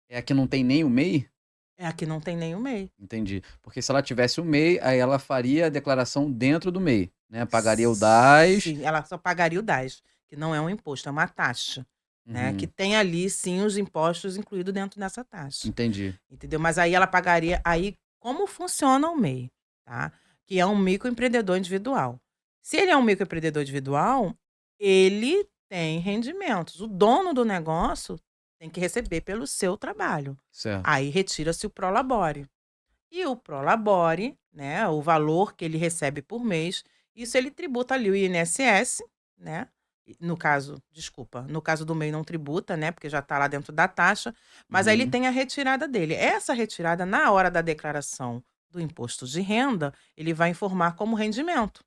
é a que não tem nem o MEI? É a que não tem nem o MEI. Entendi. Porque se ela tivesse o MEI, aí ela faria a declaração dentro do MEI, né? Pagaria o DAS. Sim, ela só pagaria o DAS, que não é um imposto, é uma taxa. Né? Que tem ali, sim, os impostos incluídos dentro dessa taxa. Entendi. Entendeu? Mas aí ela pagaria. Aí, como funciona o MEI, tá? Que é um microempreendedor individual. Se ele é um microempreendedor individual, ele tem rendimentos. O dono do negócio tem que receber pelo seu trabalho. Certo. Aí retira-se o Prolabore. E o Prolabore, né, o valor que ele recebe por mês, isso ele tributa ali o INSS, né? No caso, desculpa, no caso do MEI não tributa, né? Porque já está lá dentro da taxa, mas aí ele Uhum. tem a retirada dele. Essa retirada, na hora da declaração do imposto de renda, ele vai informar como rendimento.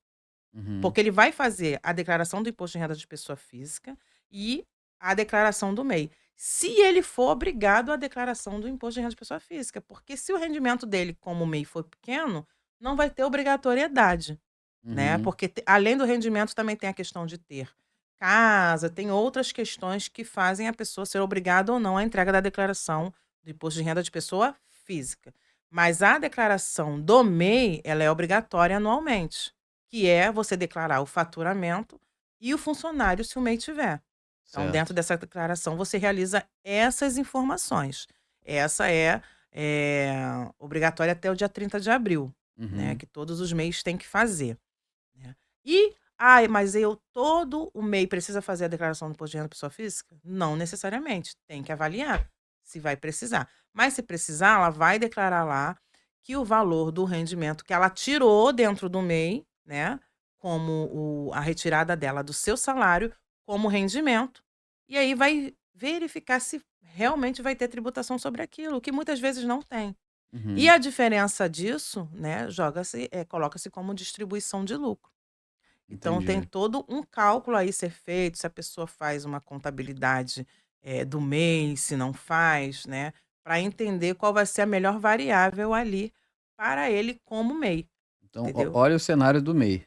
Uhum. Porque ele vai fazer a declaração do imposto de renda de pessoa física e a declaração do MEI. Se ele for obrigado à declaração do imposto de renda de pessoa física, porque se o rendimento dele como MEI for pequeno, não vai ter obrigatoriedade, né? Uhum. Porque além do rendimento também tem a questão de ter casa, tem outras questões que fazem a pessoa ser obrigada ou não à entrega da declaração do imposto de renda de pessoa física. Mas a declaração do MEI, ela é obrigatória anualmente, que é você declarar o faturamento e o funcionário, se o MEI tiver. Então, dentro Certo. dessa declaração, você realiza essas informações. Essa é obrigatória até o dia 30 de abril, né? Uhum. Que todos os MEIs têm que fazer, né? E, mas todo o MEI precisa fazer a declaração do imposto de renda da pessoa física? Não necessariamente. Tem que avaliar se vai precisar. Mas se precisar, ela vai declarar lá que o valor do rendimento que ela tirou dentro do MEI, né? Como a retirada dela do seu salário, como rendimento. E aí vai verificar se realmente vai ter tributação sobre aquilo, que muitas vezes não tem. E Uhum. a diferença disso, né, coloca-se como distribuição de lucro. Então tem Entendi. todo um cálculo aí ser feito, se a pessoa faz uma contabilidade, do mês, se não faz, né, para entender qual vai ser a melhor variável ali para ele como MEI, Então, entendeu? olha o cenário do MEI.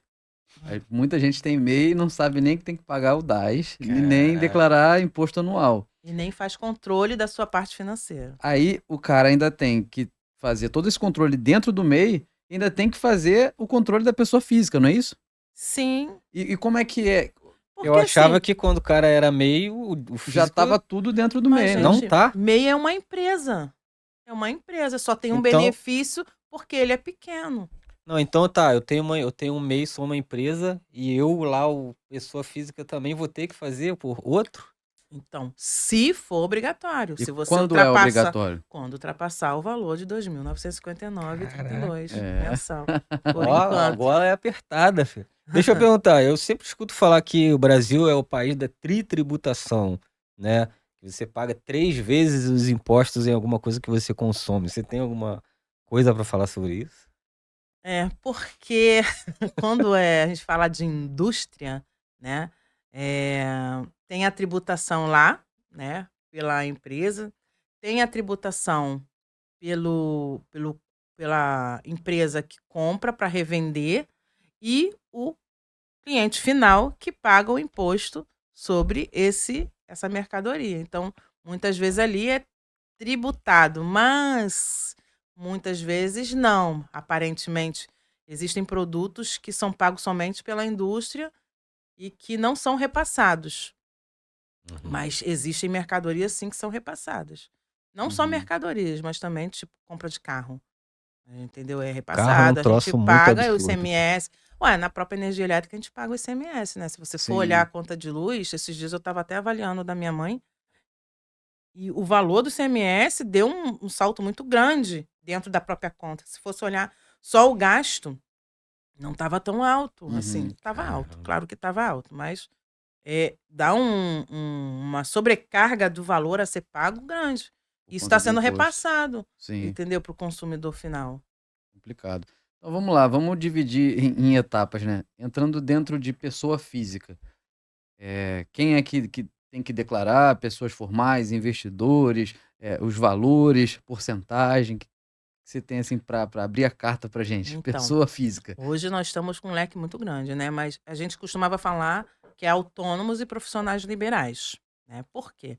Aí, muita gente tem MEI e não sabe nem que tem que pagar o DAS e nem Caraca. declarar imposto anual. E nem faz controle da sua parte financeira. Aí o cara ainda tem que fazer todo esse controle dentro do MEI e ainda tem que fazer o controle da pessoa física, não é isso? Sim, E como é que é? Eu porque achava assim, que quando o cara era meio, o Já físico estava tudo dentro do mas MEI, né? não gente, tá. MEI é uma empresa. É uma empresa, só tem um Então, benefício porque ele é pequeno. não, então tá, eu tenho um MEI, sou uma empresa, e eu lá, o pessoa física também vou ter que fazer por outro? Então, se for obrigatório, E se você quando é ultrapassar, obrigatório? quando ultrapassar o valor de 2.959,32 Caraca. É. mensal, por Ó, enquanto. agora é apertada, filho. Deixa eu perguntar, eu sempre escuto falar que o Brasil é o país da tritributação, né? Que você paga 3 vezes os impostos em alguma coisa que você consome. Você tem alguma coisa para falar sobre isso? É, porque quando a gente fala de indústria, né, eh, tem a tributação lá, né, pela empresa, tem a tributação pela empresa que compra para revender e o cliente final que paga o imposto sobre essa mercadoria. Então, muitas vezes ali é tributado, mas muitas vezes não. Aparentemente, existem produtos que são pagos somente pela indústria e que não são repassados. Uhum. Mas existem mercadorias sim que são repassadas. Não só Uhum. mercadorias, mas também tipo compra de carro. Entendeu? É Carro é um repassado, a gente troço muito paga o absurdo, filho. ICMS. Ué, na própria energia elétrica a gente paga o ICMS, né? Se você for olhar a Sim. conta de luz, esses dias eu estava até avaliando o da minha mãe, e o valor do ICMS deu um salto muito grande dentro da própria conta. Se fosse olhar só o gasto, não estava tão alto, assim. Uhum. Estava alto, Caramba. claro que estava alto, mas dá uma sobrecarga do valor a ser pago grande. Por Isso conta está do sendo imposto. repassado, Sim, entendeu? Para o consumidor final. complicado. Então vamos lá, vamos dividir em etapas, né? Entrando dentro de pessoa física. Quem é que tem que declarar? Pessoas formais, investidores, os valores, porcentagem, que você tem assim para abrir a carta para gente? Então, Pessoa física. hoje nós estamos com um leque muito grande, né, mas a gente costumava falar que é autônomos e profissionais liberais, né. Por quê?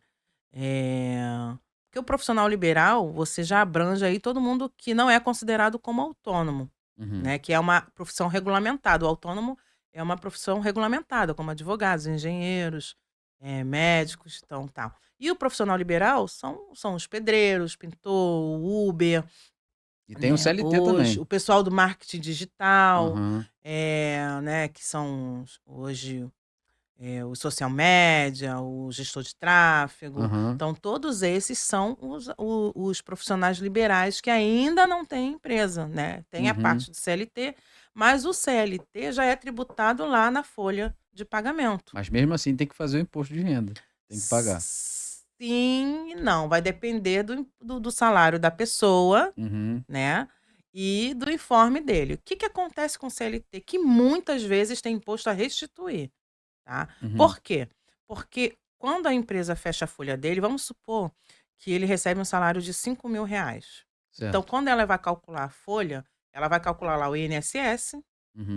Eh, porque o profissional liberal, você já abrange aí todo mundo que não é considerado como autônomo, Uhum. né, que é uma profissão regulamentada. O autônomo é uma profissão regulamentada, como advogados, engenheiros, médicos, então tal. E o profissional liberal são os pedreiros, pintor, o Uber, E tem o né? CLT Hoje, também. o pessoal do marketing digital, Aham, né, que são hoje o social media, o gestor de tráfego. aham, Então, todos esses são os profissionais liberais que ainda não têm empresa, né? Tem a uhum. parte do CLT, mas o CLT já é tributado lá na folha de pagamento. Mas mesmo assim tem que fazer o imposto de renda. Tem que pagar. Sim e não, vai depender do salário da pessoa, Uhum, né? E do informe dele. O que acontece com o CLT? Que muitas vezes tem imposto a restituir. Tá? uhum. Por quê? Porque quando a empresa fecha a folha dele, vamos supor que ele recebe um salário de R$ 5.000. Então, Certo. quando ela vai calcular a folha, ela vai calcular lá o INSS,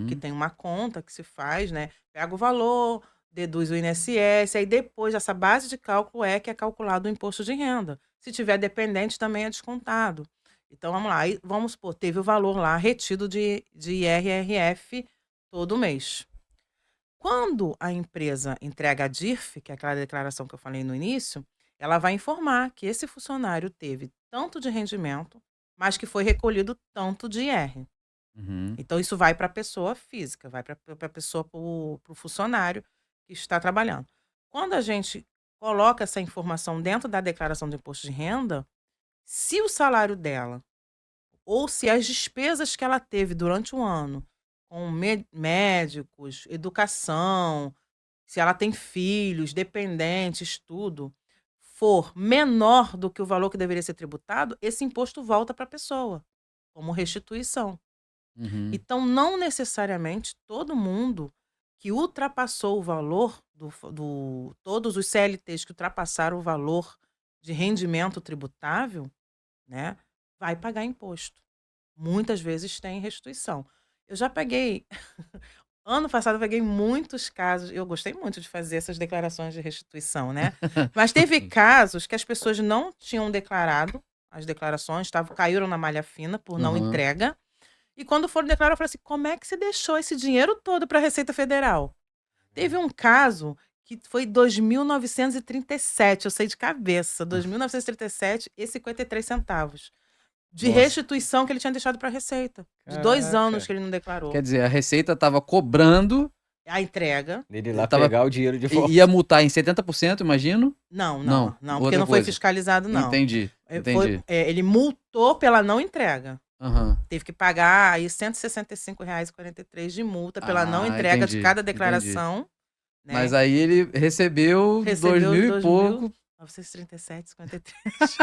que Uhum, tem uma conta que se faz, né? Pega o valor, deduz o INSS, aí depois essa base de cálculo que é calculado o imposto de renda. Se tiver dependente, também é descontado. Então, vamos lá. Aí, vamos supor, teve o valor lá retido de IRRF todo mês. Quando a empresa entrega a DIRF, que é aquela declaração que eu falei no início, ela vai informar que esse funcionário teve tanto de rendimento, mas que foi recolhido tanto de IR. uhum, Então, isso vai para a pessoa física, vai para a pessoa, para o funcionário que está trabalhando. Quando a gente coloca essa informação dentro da declaração de imposto de renda, se o salário dela ou se as despesas que ela teve durante o ano com médicos, educação, se ela tem filhos, dependentes, tudo, for menor do que o valor que deveria ser tributado, esse imposto volta para a pessoa, como restituição. uhum, Então, não necessariamente todo mundo que ultrapassou o valor todos os CLTs que ultrapassaram o valor de rendimento tributável, né, vai pagar imposto. Muitas vezes tem restituição. Eu já peguei ano passado eu peguei muitos casos, eu gostei muito de fazer essas declarações de restituição, né. Mas teve casos que as pessoas não tinham declarado as declarações, caíram na malha fina por não aham. entrega, e quando foram declarar eu falei assim: "Como é que você deixou esse dinheiro todo para a Receita Federal?". Teve um caso que foi 2.937, eu sei de cabeça, 2.937,53 de Nossa. restituição que ele tinha deixado para a Receita, de 2 anos Caraca. que ele não declarou. Quer dizer, a Receita estava cobrando, A entrega. Ele ele lá tava, pegar o dinheiro de ia volta. multar em 70%, imagino? Não, Não, não, não, porque outra não foi coisa. fiscalizado, não. Entendi, entendi. Ele multou pela não entrega. Aham. Teve que pagar aí R$ 165,43 de multa pela não Ah, entrega de entendi, cada entendi. declaração, Mas né. aí ele recebeu dois Recebeu mil os e pouco. 2.937,53.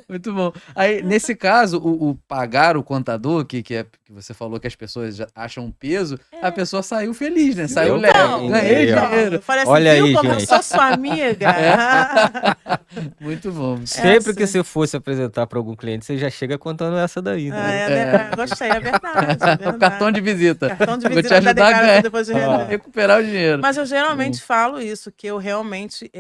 Muito bom. Aí, nesse caso, o pagar o contador, que você falou que as pessoas já acham um peso, a É. pessoa saiu feliz, né? Se Saiu deu leve. bem, Então, Ganhei aí, ó. dinheiro. eu falei assim: Olha "Viu aí, como eu gente. sou sua amiga?". Muito bom. É Sempre que assim. você fosse apresentar para algum cliente, você já chega contando essa daí, Ah, né? né? Ah, gostei, é verdade, é O cartão verdade. de visita. Cartão de Vou te visita da ajudar a declaração ganhar, depois de Ah, render. recuperar o dinheiro. Mas eu Bom. geralmente falo isso, que eu realmente,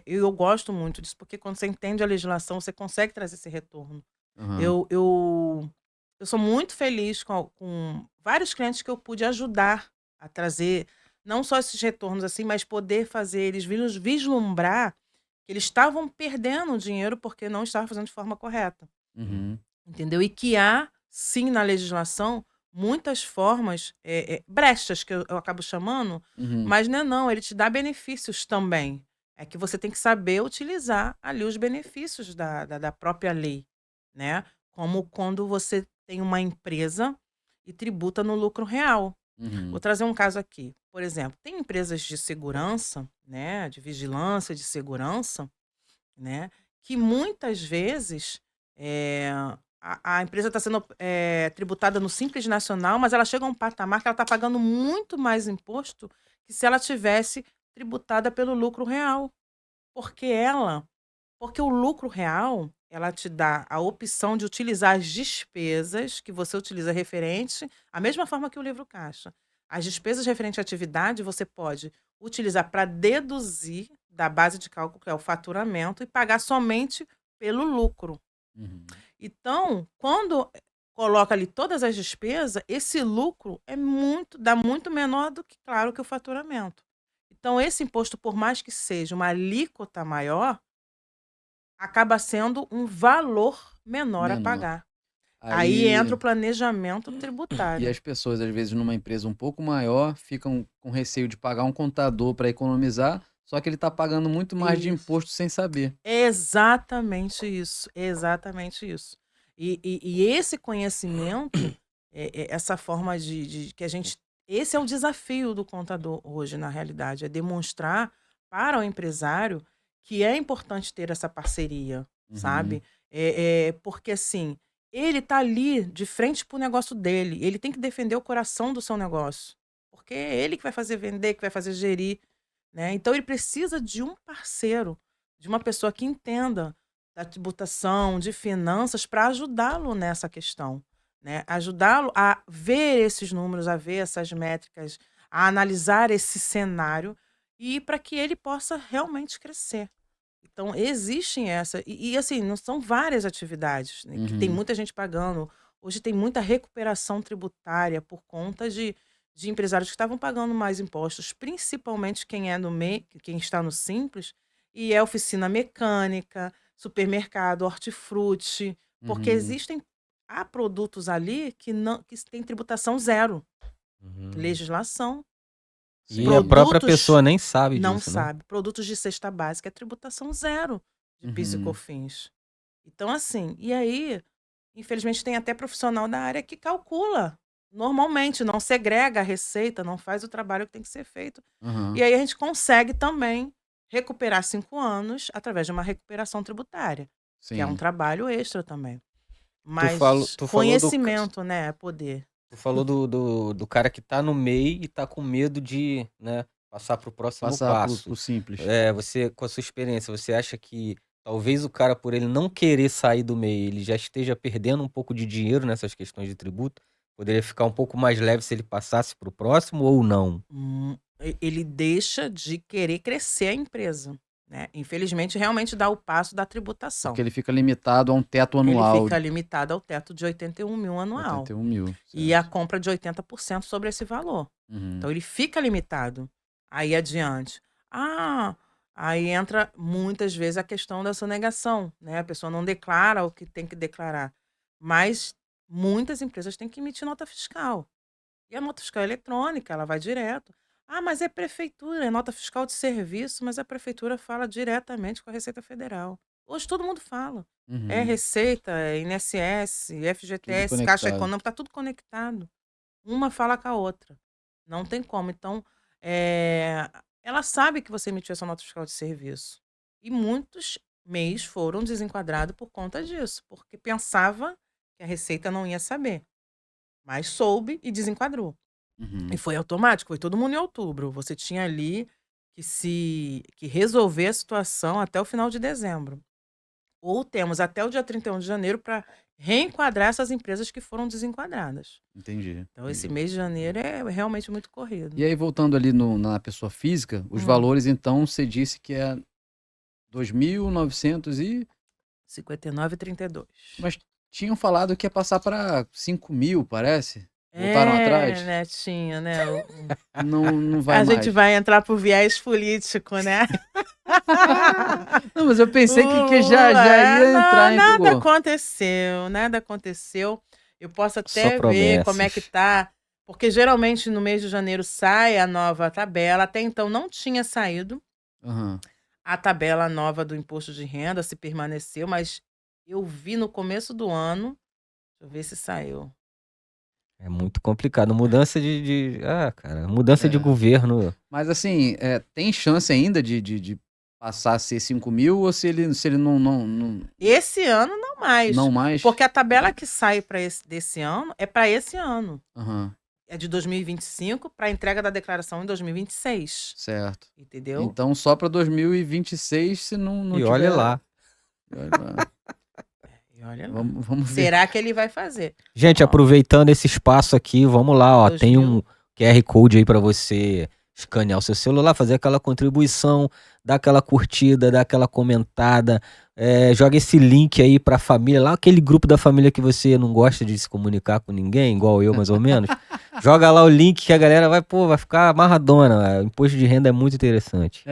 eu gosto muito disso, porque quando você entende a legislação, você consegue trazer esse retorno. Aham. Eu sou muito feliz com vários clientes que eu pude ajudar a trazer, não só esses retornos assim, mas poder fazer eles vislumbrar que eles estavam perdendo dinheiro porque não estavam fazendo de forma correta. Uhum. Entendeu? E que há, sim, na legislação, muitas formas, brechas que eu acabo chamando, Uhum. mas não é não, ele te dá benefícios também. É que você tem que saber utilizar ali os benefícios da própria lei, né? Como quando você tem uma empresa e tributa no lucro real. Vou Uhum. trazer um caso aqui. Por exemplo, tem empresas de segurança, né, de vigilância de segurança, né, que muitas vezes, eh, a empresa está sendo, tributada no Simples Nacional, mas ela chega a um patamar que ela está pagando muito mais imposto que se ela tivesse tributada pelo lucro real. Porque porque o lucro real, ela te dá a opção de utilizar as despesas que você utiliza referente a mesma forma que o livro caixa. As despesas referente à atividade, você pode utilizar para deduzir da base de cálculo, que é o faturamento, e pagar somente pelo lucro. Uhum. Então, quando coloca ali todas as despesas, esse lucro dá muito menor do que, claro, que o faturamento. Então, esse imposto, por mais que seja uma alíquota maior, acaba sendo um valor menor a Menor. pagar. Aí entra Aí o planejamento e tributário. as pessoas, às vezes, numa empresa um pouco maior, ficam com receio de pagar um contador para economizar, só que ele está pagando muito mais de Isso. imposto sem saber. Exatamente isso, exatamente isso. E esse conhecimento, essa forma que a gente. Esse é o desafio do contador hoje, na realidade, é demonstrar para o empresário que é importante ter essa parceria, Uhum. sabe? Porque assim, ele tá ali de frente pro negócio dele, ele tem que defender o coração do seu negócio, porque é ele que vai fazer vender, que vai fazer gerir, né? Então ele precisa de um parceiro, de uma pessoa que entenda da tributação, de finanças, para ajudá-lo nessa questão, né? Ajudá-lo a ver esses números, a ver essas métricas, a analisar esse cenário e para que ele possa realmente crescer. Então, existem essa. Assim, não são várias atividades, né, que tem Uhum. muita gente pagando. Hoje tem muita recuperação tributária por conta de empresários que estavam pagando mais impostos, principalmente quem é no MEI, quem está no Simples, e é oficina mecânica, supermercado, hortifruti, porque Uhum. há produtos ali que não que têm tributação zero, Uhum. legislação. E a própria Produtos pessoa nem sabe não disso, né? sabe. Produtos de cesta básica é tributação zero de PIS e Uhum. COFINS. Então, assim, e aí, infelizmente, tem até profissional da área que calcula normalmente, não segrega a receita, não faz o trabalho que tem que ser feito. E Uhum. aí a gente consegue também recuperar 5 anos através de uma recuperação tributária, que é um Sim. trabalho extra também. Tu, falo, Mas tu falou do, conhecimento, né, é poder. tu falou do cara que tá no MEI e tá com medo de, né, passar pro próximo Passar pro passo. simples. Você, com a sua experiência, você acha que talvez o cara, por ele não querer sair do MEI, ele já esteja perdendo um pouco de dinheiro nessas questões de tributo? Poderia ficar um pouco mais leve se ele passasse pro próximo ou não? Ele deixa de querer crescer a empresa, né? Infelizmente, realmente dá o passo da tributação. Porque ele fica limitado a um teto Ele anual fica de limitado ao teto de 81 mil anual 81 mil. e a Certo. compra de 80% sobre esse valor. Uhum. Então ele fica limitado. Aí adiante. Aí entra muitas vezes a questão da sonegação, né? A pessoa não declara o que tem que declarar. Mas muitas empresas têm que emitir nota fiscal. E a nota fiscal é eletrônica, ela vai direto. Mas é prefeitura, é nota fiscal de serviço, mas a prefeitura fala diretamente com a Receita Federal. Hoje todo mundo fala. É Uhum. Receita, é INSS, Tudo FGTS, Caixa conectado. Econômica, tá tudo conectado. Uma fala com a outra. Não tem como. Então, eh, ela sabe que você emitiu essa nota fiscal de serviço. E muitos MEIs foram desenquadrados por conta disso, porque pensava que a Receita não ia saber. Mas soube e desenquadrou. Uhum. E foi automático, foi todo mundo em outubro. Você tinha ali que resolver a situação até o final de dezembro. Ou temos até o dia 31 de janeiro para reenquadrar essas empresas que foram desenquadradas. Entendi. Então, esse Entendi. mês de janeiro é realmente muito corrido. E aí, voltando ali na pessoa física, os valores, então, você disse que é 2.900 e... 59,32. Mas tinham falado que ia passar para 5 mil, parece. Voltaram atrás? Netinho, né? Não vai A mais. gente vai entrar pro viés político, né? Não, mas eu pensei que já ia entrar em Nada vigor. aconteceu, nada aconteceu. Eu posso Só até ver como é que promessas. tá, porque geralmente no mês de janeiro sai a nova tabela, até então não tinha saído Aham. a tabela nova do imposto de renda, se permaneceu, mas eu vi no começo do ano, deixa eu ver se saiu. É muito complicado. Mudança cara, mudança de É. governo. Mas assim, tem chance ainda de passar a ser 5 mil ou se ele não Esse ano não mais, mais? porque a tabela que sai desse ano é para esse ano. Aham, É de 2025 para entrega da declaração em 2026, certo. entendeu? Então só para 2026 se não E tiver... olha lá. E olha lá. E olha lá. Vamos ver. Será que ele vai fazer? Gente, Ó, aproveitando esse espaço aqui, vamos lá, ó. 2000. Tem um QR Code aí para você escanear o seu celular, fazer aquela contribuição, dar aquela curtida, dar aquela comentada, joga esse link aí pra família, lá aquele grupo da família que você não gosta de se comunicar com ninguém, igual eu mais ou menos. Joga lá o link que a galera vai ficar amarradona. O imposto de renda é muito interessante.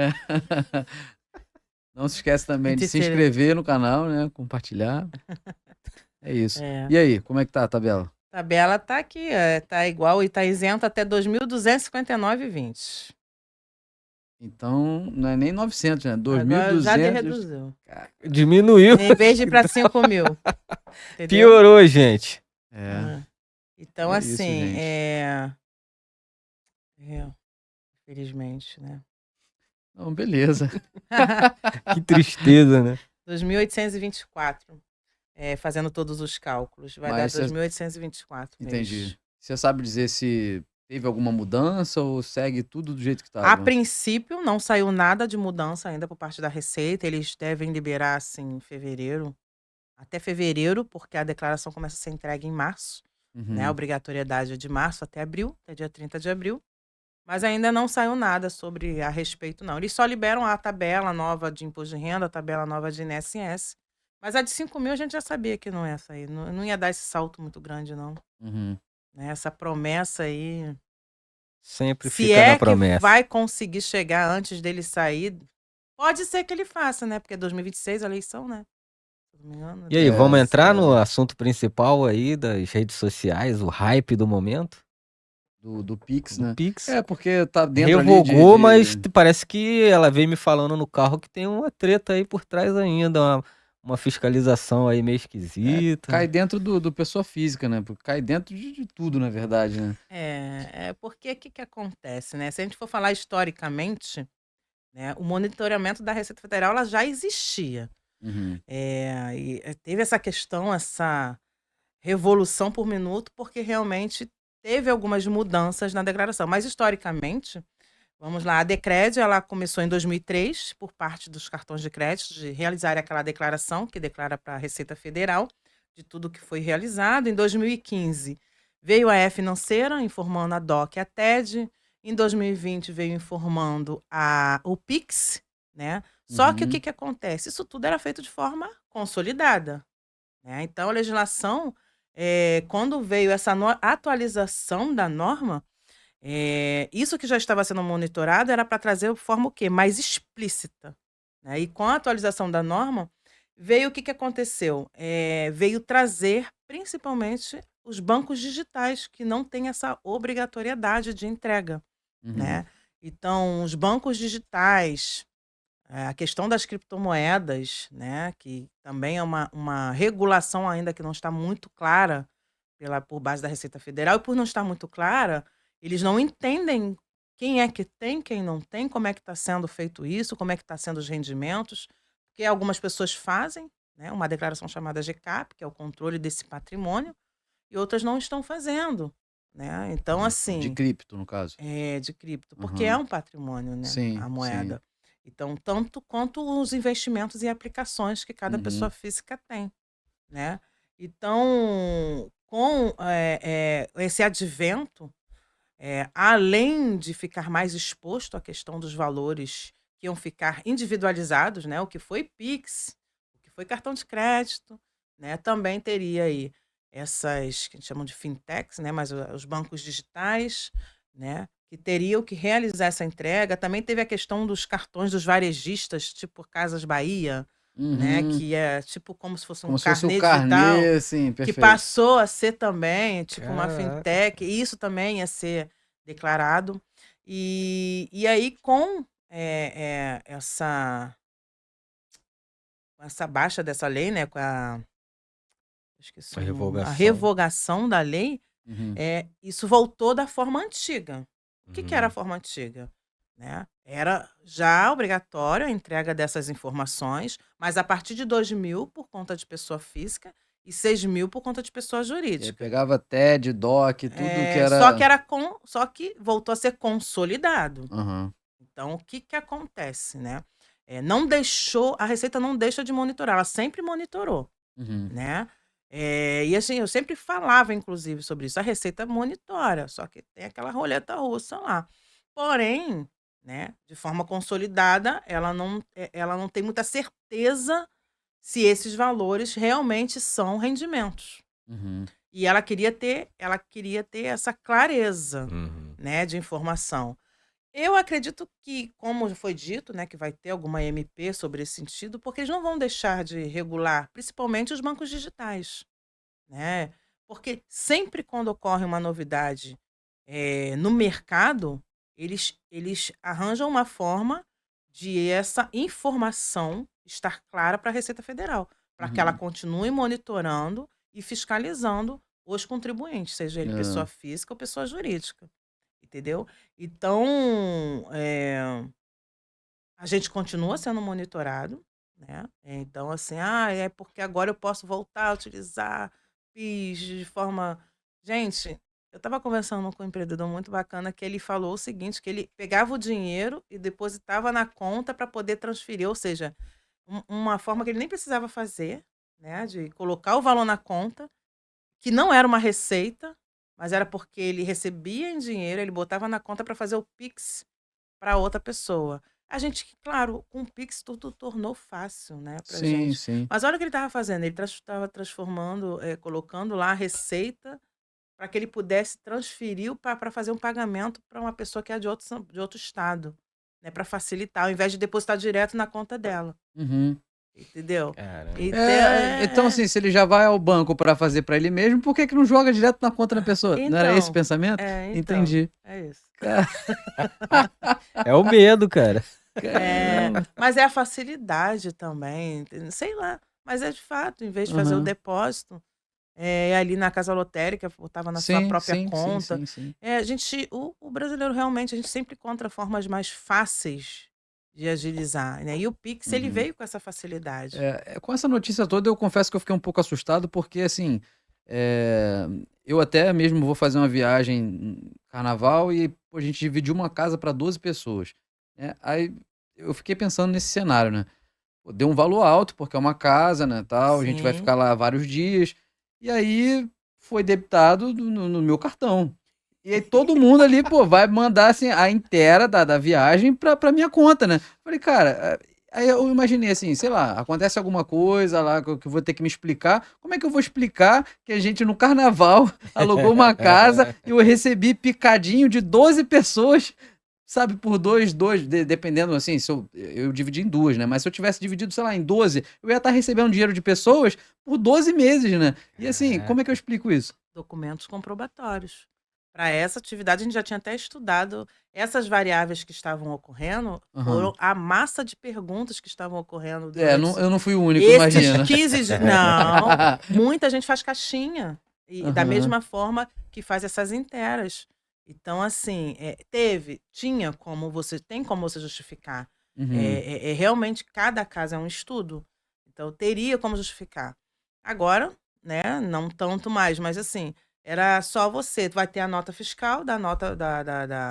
Não se esquece também de Muito se inscrever no canal, né? Compartilhar. É isso. É. E aí, como é que tá a tabela? A tabela tá aqui, tá igual e tá isento até 2.259,20. Então, não é nem 900, né? Agora já 2.200. reduziu. Diminuiu. Em vez de ir para 5.000. Entendeu? Piorou, gente. É, Então, é isso, assim, gente. infelizmente, né? Não, beleza. Que tristeza, né? 2.824. Fazendo todos os cálculos. Vai Mas dar você- 2.824 Entendi. mês. Você sabe dizer se teve alguma mudança ou segue tudo do jeito que A tava? princípio, não saiu nada de mudança ainda por parte da Receita. Eles devem liberar, assim, em fevereiro. Até fevereiro, porque a declaração começa a ser entregue em março. Né? A Uhum. obrigatoriedade é de março até abril, até dia 30 de abril. Mas ainda não saiu nada sobre a respeito, não. Eles só liberam a tabela nova de imposto de renda, a tabela nova de INSS. Mas a de 5.000 a gente já sabia que não ia sair. Não ia dar esse salto muito grande, não. Uhum. Né? Essa promessa aí. Sempre Se fica na é que promessa. vai conseguir chegar antes dele sair, pode ser que ele faça, né? Porque é 2026 a eleição, né? Se eu não me engano. E aí, É, vamos entrar no é. assunto principal aí das redes sociais, o hype do momento? Do Pix, Do né? Pix. É, porque tá dentro ali Revogou, mas de... parece que ela veio me falando no carro que tem uma treta aí por trás ainda, uma fiscalização aí meio esquisita. Cai dentro do pessoa física, né? Porque cai dentro de tudo, na verdade, né? Porque o que acontece, né? Se a gente for falar historicamente, né, o monitoramento da Receita Federal ela já existia. Uhum. Teve essa questão, essa revolução por minuto, porque realmente teve algumas mudanças na declaração. Mas, historicamente, vamos lá, a Decred ela começou em 2003, por parte dos cartões de crédito, de realizar aquela declaração, que declara para a Receita Federal, de tudo que foi realizado. Em 2015, veio a E-Financeira, informando a DOC e a TED. Em 2020, veio informando o PIX, né? Só que o Uhum. que acontece? Isso tudo era feito de forma consolidada. Né? Então, a legislação, quando veio essa atualização da norma, isso que já estava sendo monitorado era para trazer de forma o quê? Mais explícita. Né? E com a atualização da norma, veio o que aconteceu? Veio trazer, principalmente, os bancos digitais, que não têm essa obrigatoriedade de entrega. Uhum. Né? Então, os bancos digitais, a questão das criptomoedas, né, que também é uma regulação ainda que não está muito clara por base da Receita Federal, e por não estar muito clara, eles não entendem quem é que tem, quem não tem, como é que está sendo feito isso, como é que está sendo os rendimentos, porque algumas pessoas fazem, né, uma declaração chamada GCAP, que é o controle desse patrimônio, e outras não estão fazendo. Né? Então, De assim, cripto, no caso. de cripto, porque é Uhum. um patrimônio, né, Sim, a sim. moeda. Então, tanto quanto os investimentos e aplicações que cada pessoa Uhum. física tem, né? Então, com esse advento, além de ficar mais exposto à questão dos valores que iam ficar individualizados, né? O que foi Pix, o que foi cartão de crédito, né? Também teria aí essas que a gente chama de fintechs, né? Mas os bancos digitais, né? Que teriam que realizar essa entrega. Também teve a questão dos cartões dos varejistas, tipo Casas Bahia, né? Uhum. Que é tipo como se fosse um Como se fosse o carnê digital, carnê, sim, que perfeito. passou a ser também, tipo uma Caraca. fintech, e isso também ia ser declarado. E aí, com essa baixa dessa lei, né, com esqueci A o nome, a revogação. revogação da lei, Uhum. isso voltou da forma antiga. O que era a Uhum. forma antiga? Né? Era já obrigatório a entrega dessas informações, mas a partir de 2.000 por conta de pessoa física e 6.000 por conta de pessoa E aí jurídica. pegava TED, DOC, tudo que era... Só que voltou a ser consolidado. Uhum. Então, o que acontece, né? Não deixou, a Receita não deixa de monitorar, ela sempre monitorou, Uhum. né? E assim, eu sempre falava, inclusive, sobre isso. A Receita monitora, só que tem aquela roleta russa lá. Porém, né, de forma consolidada, ela não tem muita certeza se esses valores realmente são rendimentos. Uhum. E ela queria ter essa clareza, Uhum. né, de informação. Eu acredito que, como foi dito, né, que vai ter alguma MP sobre esse sentido, porque eles não vão deixar de regular, principalmente os bancos digitais. né? Porque sempre quando ocorre uma novidade no mercado, eles arranjam uma forma de essa informação estar clara para a Receita Federal, para que ela Uhum. continue monitorando e fiscalizando os contribuintes, seja ele pessoa É. física ou pessoa jurídica, entendeu? Então, a gente continua sendo monitorado, né? Então, assim, é porque agora eu posso voltar a utilizar PIS de forma. Gente, eu estava conversando com um empreendedor muito bacana que ele falou o seguinte: que ele pegava o dinheiro e depositava na conta para poder transferir, ou seja, uma forma que ele nem precisava fazer, né? De colocar o valor na conta, que não era uma receita, mas era porque ele recebia em dinheiro, ele botava na conta para fazer o Pix para outra pessoa. A gente, claro, com o Pix tudo tornou fácil, né, pra Sim, gente. sim. Mas olha o que ele estava fazendo, ele estava transformando, colocando lá a receita para que ele pudesse transferir para fazer um pagamento para uma pessoa que é de outro estado, né, para facilitar, ao invés de depositar direto na conta dela, Uhum. entendeu? Caramba. Então, Então, assim, se ele já vai ao banco para fazer para ele mesmo, por que que não joga direto na conta da pessoa? Não era esse o então, pensamento? então, Entendi. é isso. Ca- É o medo, cara. Caramba. Mas é a facilidade também, sei lá, mas é de fato, em vez de fazer o Aham. depósito, ali na casa lotérica, botava na sua Sim, própria sim, sim, conta. sim, sim. O brasileiro realmente, a gente sempre encontra formas mais fáceis de agilizar, né? E o Pix, ele Uhum. veio com essa facilidade. Com essa notícia toda, eu confesso que eu fiquei um pouco assustado, porque, assim, é, eu até mesmo vou fazer uma viagem em carnaval e pô, a gente dividiu uma casa para 12 pessoas, né? Aí eu fiquei pensando nesse cenário, né? Pô, deu um valor alto, porque é uma casa, né, tal, a gente vai Sim, ficar lá vários dias, e aí foi debitado no meu cartão. E aí todo mundo ali, pô, vai mandar, assim, a inteira da viagem pra minha conta, né. Falei: "Cara", aí eu imaginei assim, sei lá, acontece alguma coisa lá que eu vou ter que me explicar, como é que eu vou explicar que a gente no carnaval alugou uma casa e eu recebi picadinho de 12 pessoas, sabe, por dois dependendo, assim, se eu dividi em 2, né, mas se eu tivesse dividido, sei lá, em 12, eu ia estar recebendo dinheiro de pessoas por 12 meses, né. E assim, como é que eu Caraca. explico isso? documentos comprobatórios. Para essa atividade, a gente já tinha até estudado essas variáveis que estavam ocorrendo, Aham. foram a massa de perguntas que estavam ocorrendo É, durante não, eu não fui o único, esses imagina. 15 dias. Não, muita gente faz caixinha, e da Aham. mesma forma que faz essas interas. Então, assim, tinha como você, tem como você justificar. Uhum. Realmente, cada caso é um estudo, então teria como justificar. Agora, né, não tanto mais, mas assim, era só você, vai ter a nota fiscal da nota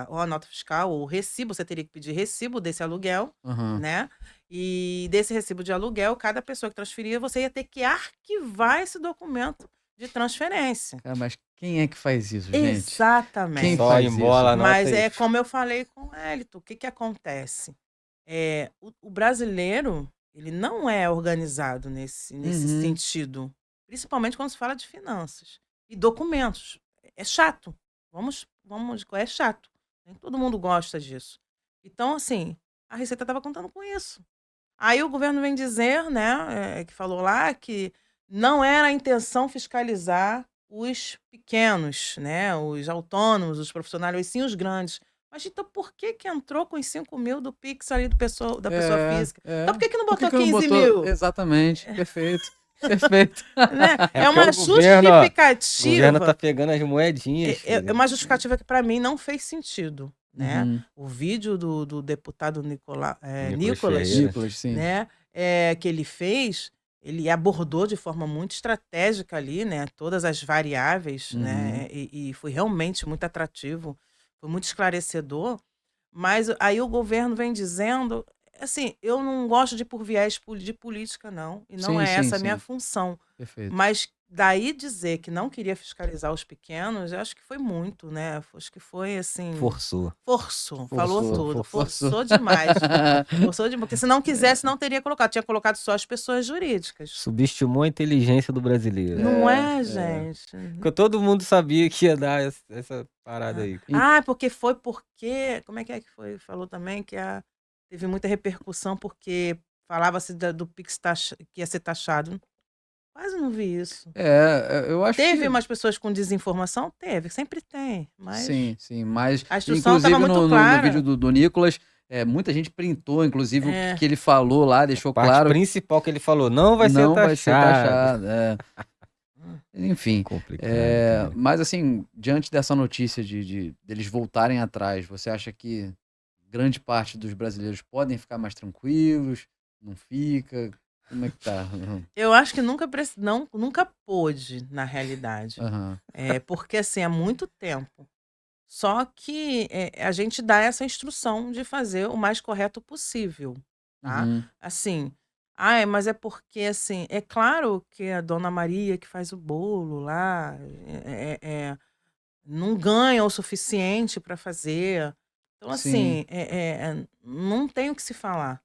ou a nota fiscal ou o recibo, você teria que pedir recibo desse aluguel, Aham. né, e desse recibo de aluguel, cada pessoa que transferia, você ia ter que arquivar esse documento de transferência. Cara, mas quem é que faz isso, gente? Quem Exatamente. Só faz isso? embola a nota Mas e é como eu falei com o Hélito, o que que acontece? O brasileiro, ele não é organizado nesse Uhum. sentido, principalmente quando se fala de finanças e documentos. É chato, é chato, nem todo mundo gosta disso. Então, assim, a Receita estava contando com isso. Aí o governo vem dizer, né, que falou lá que não era a intenção fiscalizar os pequenos, né, os autônomos, os profissionais, e sim os grandes. Mas então por que que entrou com os 5.000 do Pix ali da pessoa É, física? Então por é. que que não Por que botou que não quinze botou mil? exatamente, perfeito, perfeito. Né? É É porque uma o governo tá justificativa, pegando as moedinhas, é filho. uma justificativa que para mim não fez sentido, né? Uhum. O vídeo do deputado Nicolas Nicolas, Ferreira. Nicolas, sim. né, que ele fez, ele abordou de forma muito estratégica ali, né, todas as variáveis, Uhum. né, e foi realmente muito atrativo, foi muito esclarecedor, mas aí o governo vem dizendo, assim, eu não gosto de ir por viés de política não, e não Sim, é sim, essa a minha sim. função, Perfeito. mas daí dizer que não queria fiscalizar os pequenos, eu acho que foi muito, né, acho que foi assim, Forçou. falou Forçou, tudo, forçou. forçou demais. Forçou demais, porque se não quisesse não teria colocado, tinha colocado só as pessoas jurídicas. Subestimou a inteligência do brasileiro. Não É, é, é. gente? Porque todo mundo sabia que ia dar essa parada Ah, aí. En porque como é que foi? Falou também que teve muita repercussão, porque falava-se do Pix que ia ser taxado. Quase não vi isso. Eu acho Teve que... umas pessoas com desinformação? Teve, sempre tem. Mas Sim, mas a instrução estava inclusive muito no clara. vídeo do Nicolas, muita gente printou, inclusive, o que ele falou lá, deixou Parte claro, principal que ele falou, não vai ser não vai ser taxado. taxado. Enfim, Complicado, cara. mas assim, diante dessa notícia deles voltarem atrás, você acha que grande parte dos brasileiros podem ficar mais tranquilos? Não fica? Como é que tá? Eu acho que nunca pôde, na realidade. Aham. Porque, assim, há muito tempo. Só que a gente dá essa instrução de fazer o mais correto possível, tá? Uhum. Assim, mas é porque, assim, é claro que a Dona Maria que faz o bolo lá não ganha o suficiente para fazer. Então, Sim. assim, não tem o que se falar,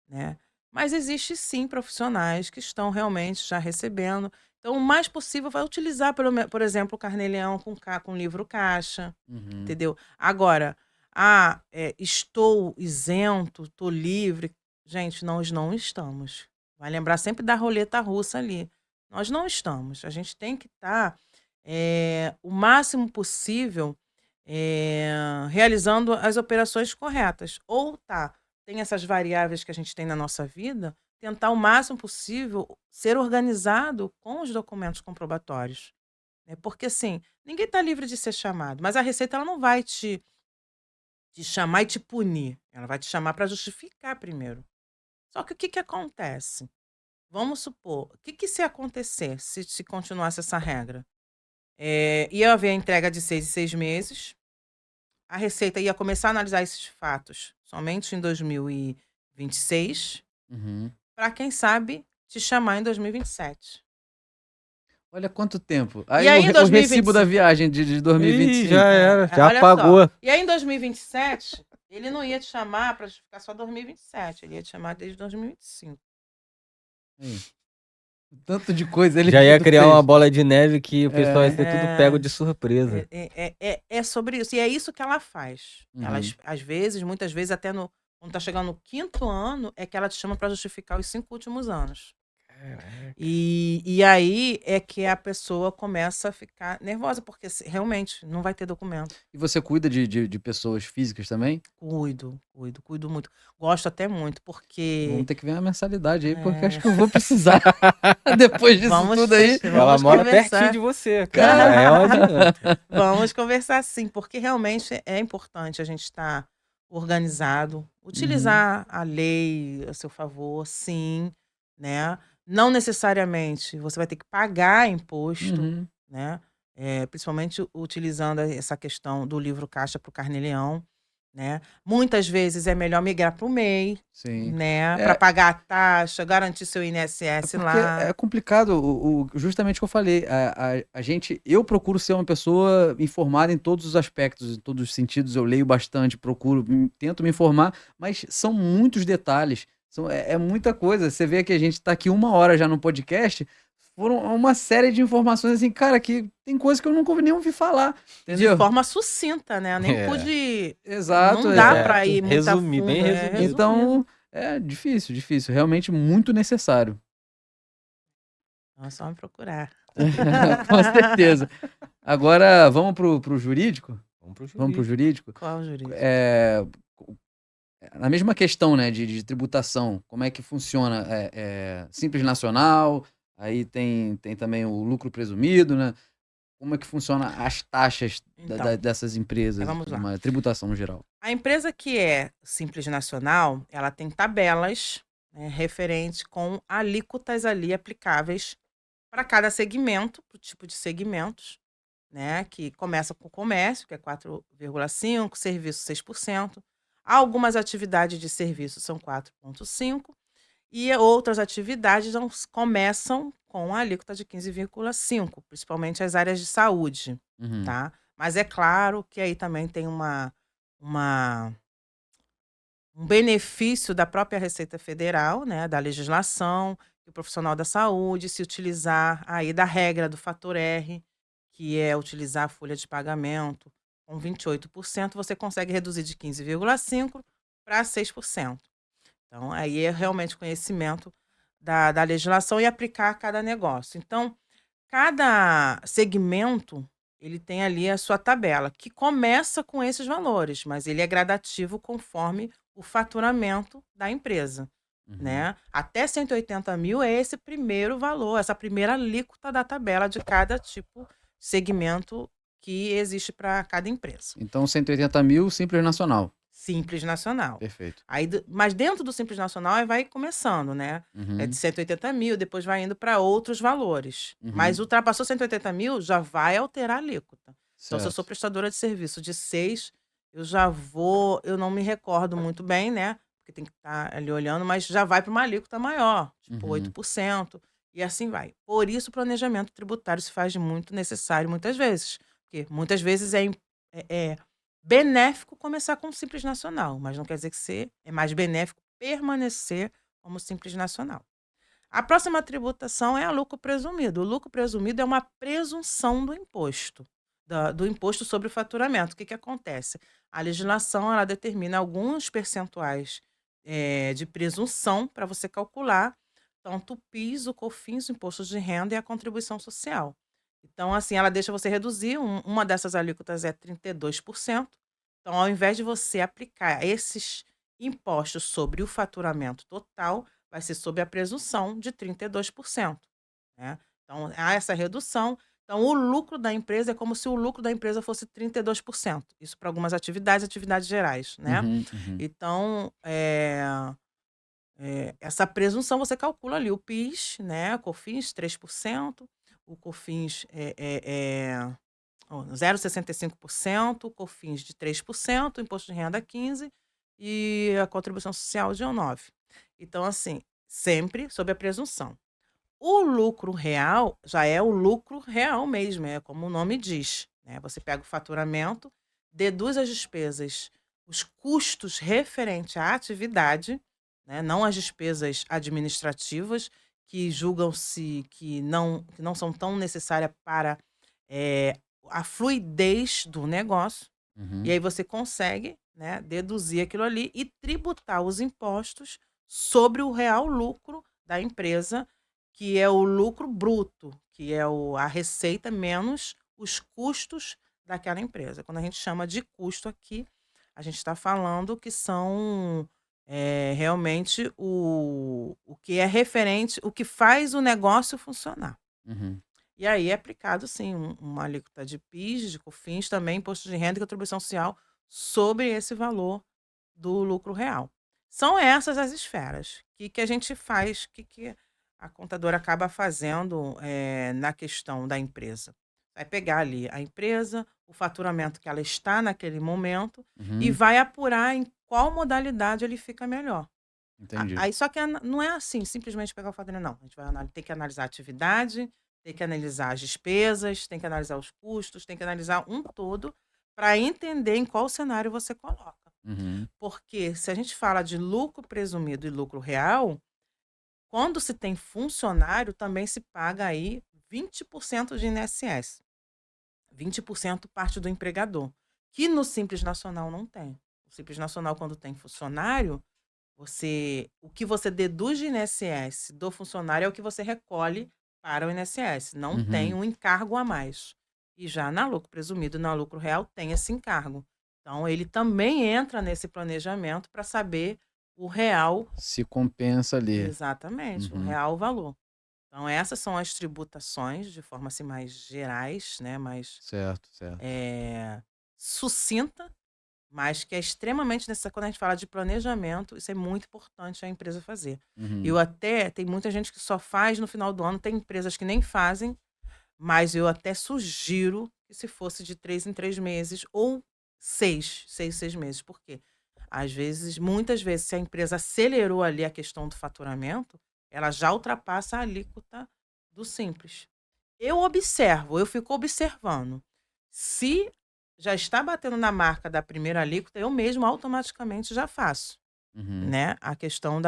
né? Mas existe sim profissionais que estão realmente já recebendo. Então, o mais possível vai utilizar, por exemplo, o Carnê-Leão com livro caixa, Uhum. entendeu? Agora, estou isento, estou livre. Gente, nós não estamos. Vai lembrar sempre da roleta russa ali. Nós não estamos. A gente tem que estar o máximo possível realizando as operações corretas. Ou tem essas variáveis que a gente tem na nossa vida, tentar o máximo possível ser organizado com os documentos comprobatórios. Né? Porque, assim, ninguém está livre de ser chamado, mas a Receita ela não vai te chamar e te punir. Ela vai te chamar para justificar primeiro. Só que o que acontece? Vamos supor, o que se acontecer se continuasse essa regra? Ia haver a entrega de 6 em 6 meses, a Receita ia começar a analisar esses fatos somente em 2026, Uhum. para quem sabe te chamar em 2027. Olha quanto tempo. E Aí aí, em o recibo 2025? da viagem de 2025. Já era, já olha pagou. só. E aí, em 2027, ele não ia te chamar para justificar só 2027, ele ia te chamar desde 2025. Aí. Tanto de coisa ele Já ia tudo criar fez. uma bola de neve que o pessoal ia ser tudo pego de surpresa. É sobre isso. E é isso que ela faz. Uhum. Ela, às vezes, muitas vezes, até quando tá chegando no 5º ano, é que ela te chama para justificar os 5 últimos anos. E aí é que a pessoa começa a ficar nervosa, porque realmente não vai ter documento. E você cuida de pessoas físicas também? Cuido muito. Gosto até muito, porque... Vamos ter que ver uma mensalidade aí, porque acho que eu vou precisar. Depois disso tudo aí. Ela mora pertinho de você, cara. É uma adianta. Vamos conversar sim, porque realmente é importante a gente estar organizado, utilizar a lei a seu favor, sim, né? Não necessariamente você vai ter que pagar imposto, Uhum. né? Principalmente utilizando essa questão do livro caixa para o Carnê-Leão, né? Muitas vezes é melhor migrar para o MEI, Sim. né? Para pagar a taxa, garantir seu INSS Porque lá. é complicado, justamente o que eu falei. Eu procuro ser uma pessoa informada em todos os aspectos, em todos os sentidos. Eu leio bastante, tento me informar, mas são muitos detalhes. É muita coisa. Você vê que a gente está aqui 1 hora já no podcast, foram uma série de informações assim, cara, que tem coisas que eu nunca nem ouvi falar, entendeu? De forma sucinta, né? Nem pude... Exato. Não dá para ir muito resumir, bem resumido. Então, é difícil. Realmente muito necessário. É só me procurar. Com certeza. Agora, vamos pro jurídico? Vamos pro jurídico. Qual jurídico? Na mesma questão, né, de tributação, como é que funciona? Simples Nacional, aí tem também o lucro presumido, né? Como é que funciona as taxas dessas empresas? Vamos lá. Uma tributação no geral. A empresa que é Simples Nacional, ela tem tabelas referentes com alíquotas ali aplicáveis para cada segmento, para o tipo de segmentos, né? Que começa com o comércio, que é 4,5%, serviço 6%. Algumas atividades de serviço são 4,5%, e outras atividades começam com a alíquota de 15,5%, principalmente as áreas de saúde, Uhum. tá? Mas é claro que aí também tem um benefício da própria Receita Federal, né, da legislação, que o profissional da saúde, se utilizar aí da regra do fator R, que é utilizar a folha de pagamento com 28%, você consegue reduzir de 15,5% para 6%. Então, aí é realmente conhecimento da legislação e aplicar a cada negócio. Então, cada segmento, ele tem ali a sua tabela, que começa com esses valores, mas ele é gradativo conforme o faturamento da empresa, Uhum. né? Até 180 mil é esse primeiro valor, essa primeira alíquota da tabela de cada tipo segmento que existe para cada empresa. Então, 180 mil, Simples Nacional. Simples Nacional. Perfeito. Aí, mas dentro do Simples Nacional, aí vai começando, né? É de Uhum. 180 mil, depois vai indo para outros valores. Mas Uhum. ultrapassou 180 mil, já vai alterar a alíquota. Então, se eu sou Certo. prestadora de serviço de 6, eu já vou, eu não me recordo muito bem, né? Porque tem que estar ali olhando, mas já vai para uma alíquota maior, tipo Uhum. 8%, e assim vai. Por isso, o planejamento tributário se faz muito necessário muitas vezes. Porque muitas vezes é benéfico começar com o Simples Nacional, mas não quer dizer que é mais benéfico permanecer como Simples Nacional. A próxima tributação é a lucro presumido. O lucro presumido é uma presunção do imposto, do imposto sobre o faturamento. O que acontece? A legislação ela determina alguns percentuais de presunção para você calcular tanto o PIS, o COFINS, o imposto de renda e a contribuição social. Então, assim, ela deixa você reduzir, uma dessas alíquotas é 32%. Então, ao invés de você aplicar esses impostos sobre o faturamento total, vai ser sobre a presunção de 32%, né. Então, há essa redução. Então, o lucro da empresa é como se o lucro da empresa fosse 32%. Isso para algumas atividades gerais, né. Uhum. Uhum. Então, essa presunção você calcula ali o PIS, né, COFINS 3%, o COFINS ó, 0,65%, o COFINS de 3%, o imposto de renda 15% e a contribuição social de 9%. Então, assim, sempre sob a presunção. O lucro real já é o lucro real mesmo, é como o nome diz, né? Você pega o faturamento, deduz as despesas, os custos referentes à atividade, né? Não as despesas administrativas, que julgam-se que não são tão necessárias para eh, a fluidez do negócio. E Uhum. aí você consegue, né, deduzir aquilo ali e tributar os impostos sobre o real lucro da empresa, que é o lucro bruto, que é a receita menos os custos daquela empresa. Quando a gente chama de custo aqui, a gente está falando que são realmente o que é referente, o que faz o negócio funcionar. Uhum. E aí é aplicado sim uma alíquota de PIS, de COFINS, também imposto de renda e contribuição social sobre esse valor do lucro real. São essas as esferas. O que a gente faz, que a contadora acaba fazendo na questão da empresa? Vai pegar ali a empresa, o faturamento que ela está naquele momento e Uhum. vai apurar em qual modalidade ele fica melhor. Entendi. Aí só que não é assim, simplesmente pegar o faturamento, não. A gente vai ter que analisar a atividade, tem que analisar as despesas, tem que analisar os custos, tem que analisar um todo para entender em qual cenário você coloca. Uhum. Porque se a gente fala de lucro presumido e lucro real, quando se tem funcionário, também se paga aí 20% de INSS. 20% parte do empregador, que no Simples Nacional não tem. O Simples Nacional, quando tem funcionário, o que você deduz de INSS do funcionário é o que você recolhe para o INSS, não tem Uhum. um encargo a mais. E já na lucro presumido, na lucro real, tem esse encargo. Então, ele também entra nesse planejamento para saber o real, Se compensa ali. exatamente, o Uhum. real valor. Então, essas são as tributações, de forma assim mais gerais, né, mais Certo, certo. sucinta, mas que é extremamente necessário quando a gente fala de planejamento, isso é muito importante a empresa fazer. Uhum. Tem muita gente que só faz no final do ano, tem empresas que nem fazem, mas eu até sugiro que se fosse de 3 em 3 meses ou 6 meses. Por quê? Às vezes, muitas vezes, se a empresa acelerou ali a questão do faturamento, ela já ultrapassa a alíquota do Simples. Eu fico observando. Se já está batendo na marca da primeira alíquota, eu mesmo automaticamente já faço, Uhum. né, a questão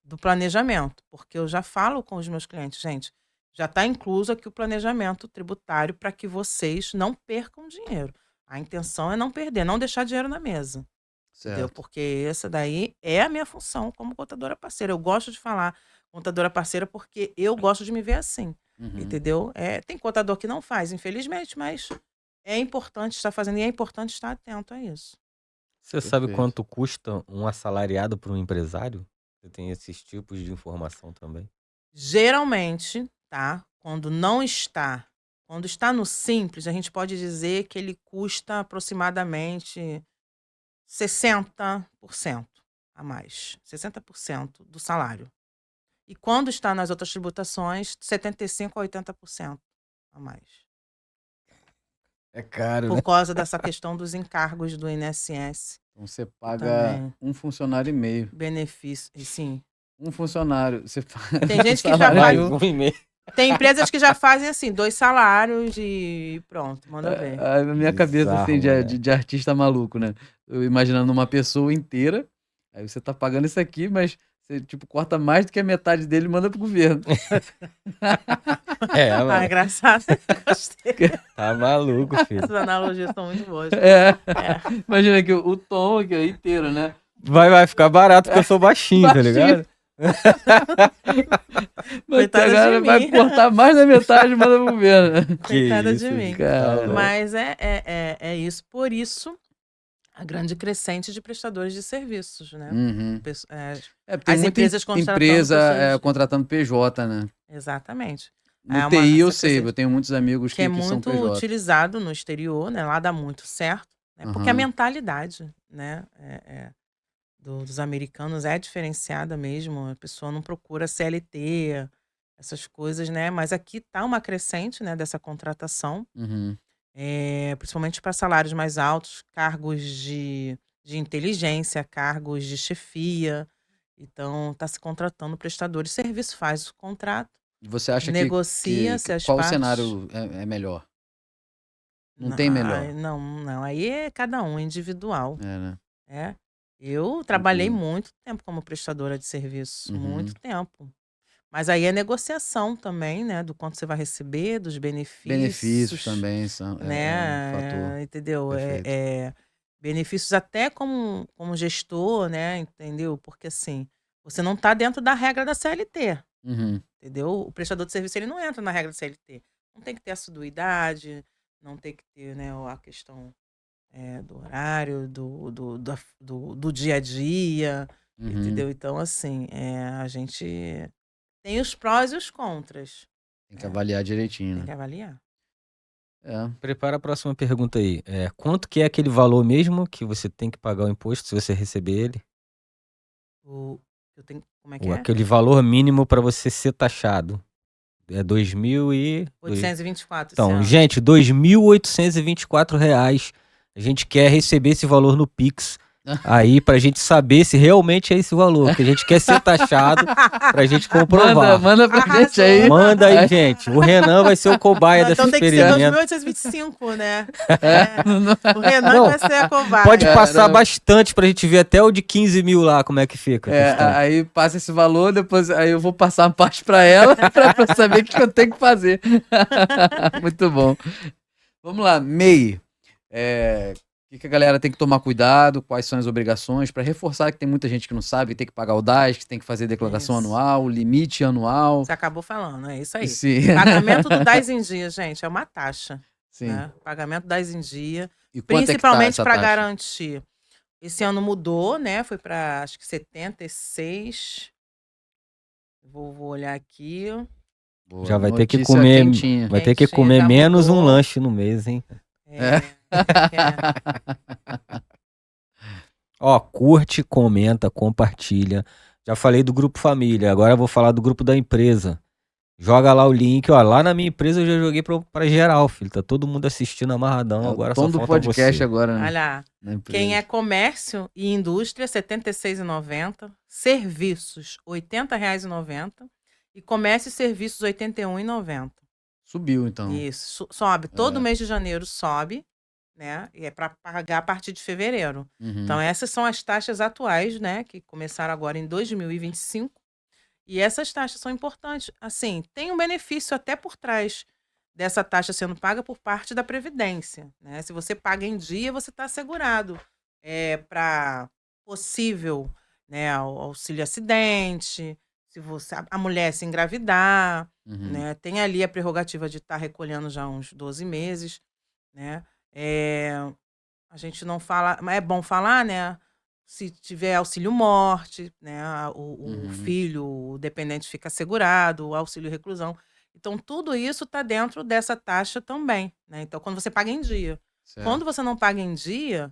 do planejamento, porque eu já falo com os meus clientes: "Gente, já está incluso aqui o planejamento tributário para que vocês não percam dinheiro. A intenção é não perder, não deixar dinheiro na mesa". entendeu? Certo. Porque essa daí é a minha função como contadora parceira. Eu gosto de falar contadora parceira porque eu gosto de me ver assim, Uhum. entendeu? Tem contador que não faz, infelizmente, mas é importante estar fazendo e é importante estar atento a isso. Você sabe Perfeito. quanto custa um assalariado para um empresário? Você tem esses tipos de informação também? Geralmente, tá? Quando está no simples, a gente pode dizer que ele custa aproximadamente 60% a mais, 60% do salário. E quando está nas outras tributações, 75 a 80% a mais. É caro, Por né? causa dessa questão dos encargos do INSS, Então você que paga também um funcionário e meio. benefício, e sim. Um funcionário, você paga Tem gente que já salário faz, de um. Mais um e meio. tem empresas que já fazem assim, 2 salários e pronto, manda ver. Na minha cabeça, assim, Bizarro, né? de artista maluco, né? Eu imaginando uma pessoa inteira, aí você tá pagando isso aqui, mas você, tipo, corta mais do que a metade dele e manda pro governo. É, Ah, mano. engraçado. Gostei. Tá maluco, filho. Essas analogias são muito boas. É. É. Imagina que o tom aqui, ó, inteiro, né? Vai ficar barato porque eu sou baixinho, tá Baixinho. ligado? Mas a Coitada de galera vai mim. cortar mais da metade e manda pro governo. Coitada de isso, mim. filho, tá louco. Mas é isso. Por isso, a grande crescente de prestadores de serviços, né? Uhum. Tem As muita empresas contratando empresa pessoas. contratando PJ, né? Exatamente. No É uma- TI eu essa sei, coisa eu tenho muitos amigos que é que são muito PJ. utilizado no exterior, né? Lá dá muito certo, né? Porque a Aham. mentalidade, né? Dos americanos é diferenciada mesmo. A pessoa não procura CLT, essas coisas, né? Mas aqui tá uma crescente, né? Dessa contratação, Uhum. principalmente para salários mais altos, cargos de inteligência, cargos de chefia. Então, está se contratando prestadores de serviço, faz o contrato, E você acha negocia-se as qual o partes. cenário é melhor? Não Não, tem melhor. não, aí é cada um, individual. É, né? Eu trabalhei Tranquilo. muito tempo como prestadora de serviço, Uhum. muito tempo. Mas aí é negociação também, né? Do quanto você vai receber, dos Benefícios benefícios, também é um fator. né? Entendeu? Perfeito. Benefícios até como gestor, né? Entendeu? Porque assim, você não está dentro da regra da CLT, Uhum. entendeu? O prestador de serviço ele não entra na regra da CLT. Não tem que ter assiduidade, não tem que ter, né, a questão do horário, do dia a dia, Uhum. entendeu? Então, assim, a gente tem os prós e os contras. Tem que avaliar direitinho, Tem né? que avaliar. Prepara a próxima pergunta aí. Quanto que é aquele valor mesmo que você tem que pagar o imposto se você receber ele? Como é que Ou é? aquele valor mínimo para você ser taxado? É 2.000 e... 824 esse Então, ano. gente, R$ 2.824. A gente quer receber esse valor no Pix aí pra gente saber se realmente é esse valor, porque a gente quer ser taxado pra gente comprovar. Manda pra Arrasou. gente aí. Manda aí, gente. O Renan vai ser o cobaia desse Então tem que ser experimento. 2.825, né? O Renan Não, vai ser a cobaia. Pode passar Caramba. bastante pra gente ver até o de 15 mil lá, como é que fica. a questão. Aí passa esse valor, depois aí eu vou passar uma parte pra ela pra saber o que eu tenho que fazer. Muito bom. Vamos lá, MEI. O que a galera tem que tomar cuidado? Quais são as obrigações? Para reforçar que tem muita gente que não sabe, que tem que pagar o DAS, que tem que fazer declaração Isso. anual, limite anual. Você acabou falando, é isso aí. Sim. Pagamento do 10 em dia, gente, é uma taxa. Sim. Né? Pagamento 10 em dia. E quanto Principalmente é que tá para essa taxa? garantir. Esse ano mudou, né? Foi para acho que 76. Vou olhar aqui. Boa, Já vai ter que notícia comer, quentinha. vai ter que Quentinha, comer já menos um mudou. lanche no mês, hein? Ó, curte, comenta, compartilha. Já falei do grupo família, agora eu vou falar do grupo da empresa. Joga lá o link, ó. Lá na minha empresa eu já joguei pra geral, filho. Tá todo mundo assistindo amarradão, agora o tom só do falta podcast você. agora, né? Olha, Na empresa. quem é comércio e indústria, R$ 76,90. Serviços, R$ 80,90. E comércio e serviços, R$ 81,90. Subiu, então. Isso, sobe. Todo mês de janeiro sobe, né? E é para pagar a partir de fevereiro. Uhum. Então, essas são as taxas atuais, né? Que começaram agora em 2025. E essas taxas são importantes. Assim, tem um benefício até por trás dessa taxa sendo paga por parte da Previdência, né? Se você paga em dia, você está assegurado. para possível, né, auxílio acidente, se você, a mulher se engravidar, Uhum. né, tem ali a prerrogativa de estar recolhendo já uns 12 meses, né? É, a gente não fala, mas é bom falar, né? Se tiver auxílio morte, né? O Uhum. filho, o dependente fica assegurado, o auxílio reclusão. Então, tudo isso está dentro dessa taxa também, né? Então, quando você paga em dia. Quando Certo. você não paga em dia,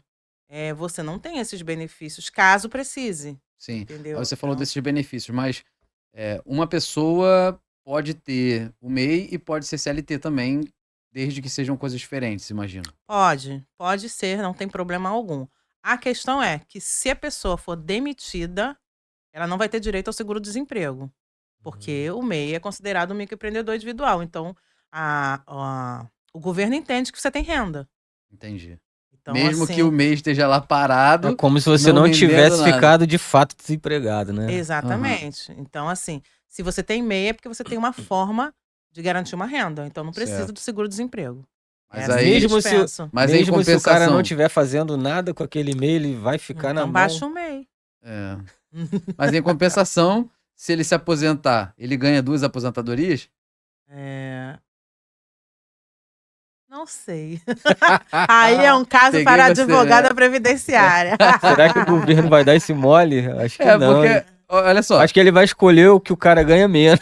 você não tem esses benefícios, caso precise, Sim. Aí entendeu? você falou Então, desses benefícios, mas uma pessoa pode ter o MEI e pode ser CLT também, desde que sejam coisas diferentes, imagino. pode ser, não tem problema algum. A questão é que se a pessoa for demitida, ela não vai ter direito ao seguro-desemprego, porque o MEI é considerado um microempreendedor individual. Então, o governo entende que você tem renda. Entendi. Então, Mesmo que o assim, mês esteja lá É parado, como se você não não rendendo tivesse nada. ficado de fato desempregado, né? Aham. exatamente. Então, assim, se você tem MEI é porque você tem uma forma de garantir uma renda. Então, não precisa do Certo. seguro-desemprego. É Mas assim que aí, eles Mesmo se, pensam. mas em mesmo se o cara não compensação, estiver fazendo nada com aquele e-mail, ele vai ficar na Então, mão. baixa o MEI. é, mas em compensação, se ele se aposentar, ele ganha 2 aposentadorias? É, não sei. Aí é um caso Peguei para você, advogada né? previdenciária. Será que o governo vai dar esse mole? Acho que não, Porque, hein? olha só, Acho que ele vai escolher o que o cara ganha menos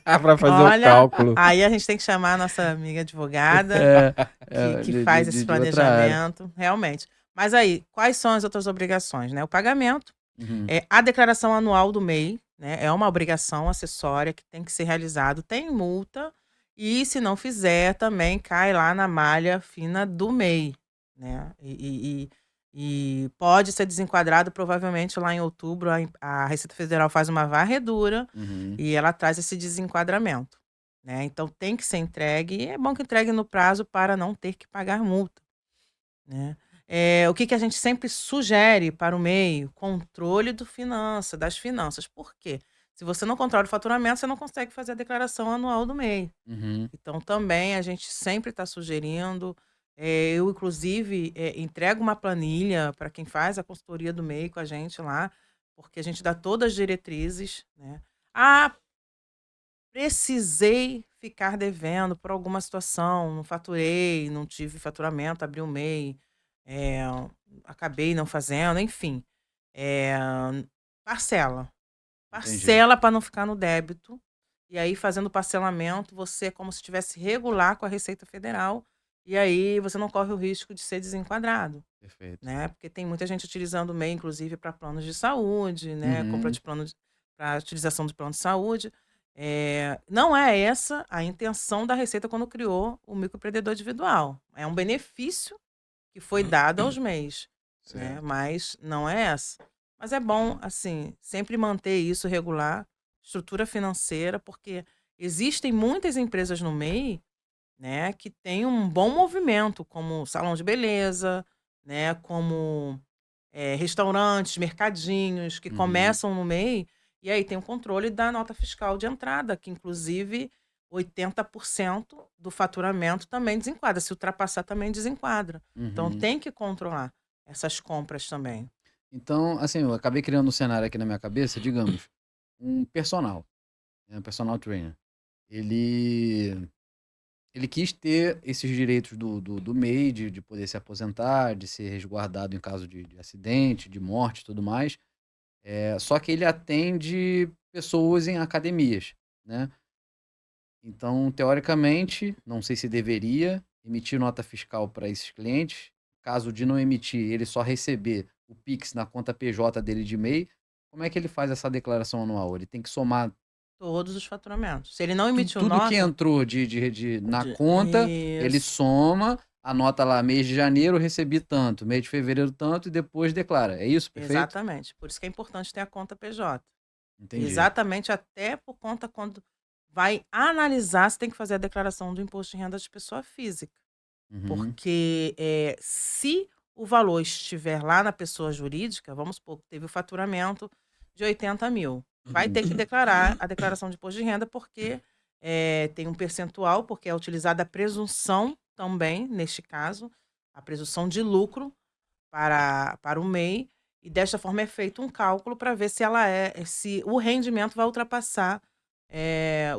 pra fazer o Olha, cálculo. aí a gente tem que chamar a nossa amiga advogada é, que faz esse de outra área. planejamento, realmente. Mas aí, quais são as outras obrigações, né? O pagamento, Uhum. a declaração anual do MEI, né? É uma obrigação acessória que tem que ser realizado, tem multa, e se não fizer, também cai lá na malha fina do MEI, né? E pode ser desenquadrado provavelmente lá em outubro, a Receita Federal faz uma varredura Uhum. e ela traz esse desenquadramento, né? Então tem que ser entregue, e é bom que entregue no prazo para não ter que pagar multa, né? O que a gente sempre sugere para o meio? Controle das finanças. Por quê? Se você não controla o faturamento, você não consegue fazer a declaração anual do MEI. Uhum. Então, também a gente sempre está sugerindo. Eu, inclusive, entrego uma planilha para quem faz a consultoria do MEI com a gente lá, porque a gente dá todas as diretrizes, né? Ah, precisei ficar devendo por alguma situação, não faturei, não tive faturamento, abri o MEI, eh, acabei não fazendo, enfim. Eh, parcela. Entendi. Parcela para não ficar no débito. E aí, fazendo parcelamento, você é como se estivesse regular com a Receita Federal. E aí você não corre o risco de ser desenquadrado, Perfeito. né? Porque tem muita gente utilizando o MEI, inclusive, para planos de saúde, né? Compra Uhum. de plano para utilização do plano de saúde. Não é essa a intenção da Receita quando criou o microempreendedor individual. É um benefício que foi dado aos MEIs, né? Certo. Mas não é essa. Mas é bom, assim, sempre manter isso regular, estrutura financeira, porque existem muitas empresas no MEI, né, que têm um bom movimento, como salão de beleza, né, como restaurantes, mercadinhos, que Uhum. começam no MEI, e aí tem o controle da nota fiscal de entrada, que inclusive 80% do faturamento também desenquadra. Se ultrapassar, também desenquadra. Então Uhum. tem que controlar essas compras também. Então, assim, eu acabei criando um cenário aqui na minha cabeça, digamos, um personal, né, um personal trainer. Ele ele quis ter esses direitos do MEI, de poder se aposentar, de ser resguardado em caso de acidente, de morte e tudo mais. Só que ele atende pessoas em academias, né? Então, teoricamente, não sei se deveria emitir nota fiscal para esses clientes. Caso de não emitir, ele só receber o Pix na conta PJ dele de MEI, como é que ele faz essa declaração anual? Ele tem que somar Todos os faturamentos. Se ele não emitiu tudo que nota, entrou na conta, ele isso. soma, anota lá mês de janeiro recebi tanto, mês de fevereiro tanto e depois declara. É isso, perfeito? Exatamente. Por isso que é importante ter a conta PJ. Entendi. Exatamente, até por conta quando vai analisar se tem que fazer a declaração do imposto de renda de pessoa física. Uhum. Porque, se o valor estiver lá na pessoa jurídica, vamos supor que teve o faturamento de 80.000, vai ter que declarar a declaração de imposto de renda, porque, tem um percentual, porque é utilizada a presunção também, neste caso, a presunção de lucro, para o MEI, e desta forma é feito um cálculo para ver se o rendimento vai ultrapassar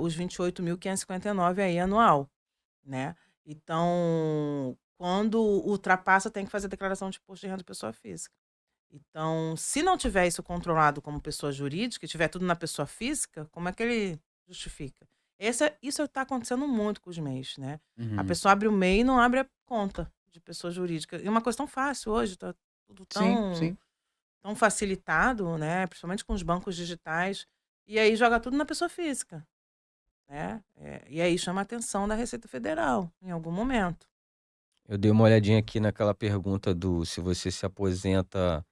os 28.559 aí anual, né? Então, quando ultrapassa, tem que fazer a declaração de imposto de renda de pessoa física. Então, se não tiver isso controlado como pessoa jurídica, e tiver tudo na pessoa física, como é que ele justifica? Isso está acontecendo muito com os MEIs, né? A Uhum. pessoa abre o MEI e não abre a conta de pessoa jurídica. E é uma coisa tão fácil hoje, tá tudo Sim, sim. tão facilitado, né? Principalmente com os bancos digitais. E aí joga tudo na pessoa física, né? E aí chama a atenção da Receita Federal, em algum momento. Eu dei uma olhadinha aqui naquela pergunta do se você se aposenta,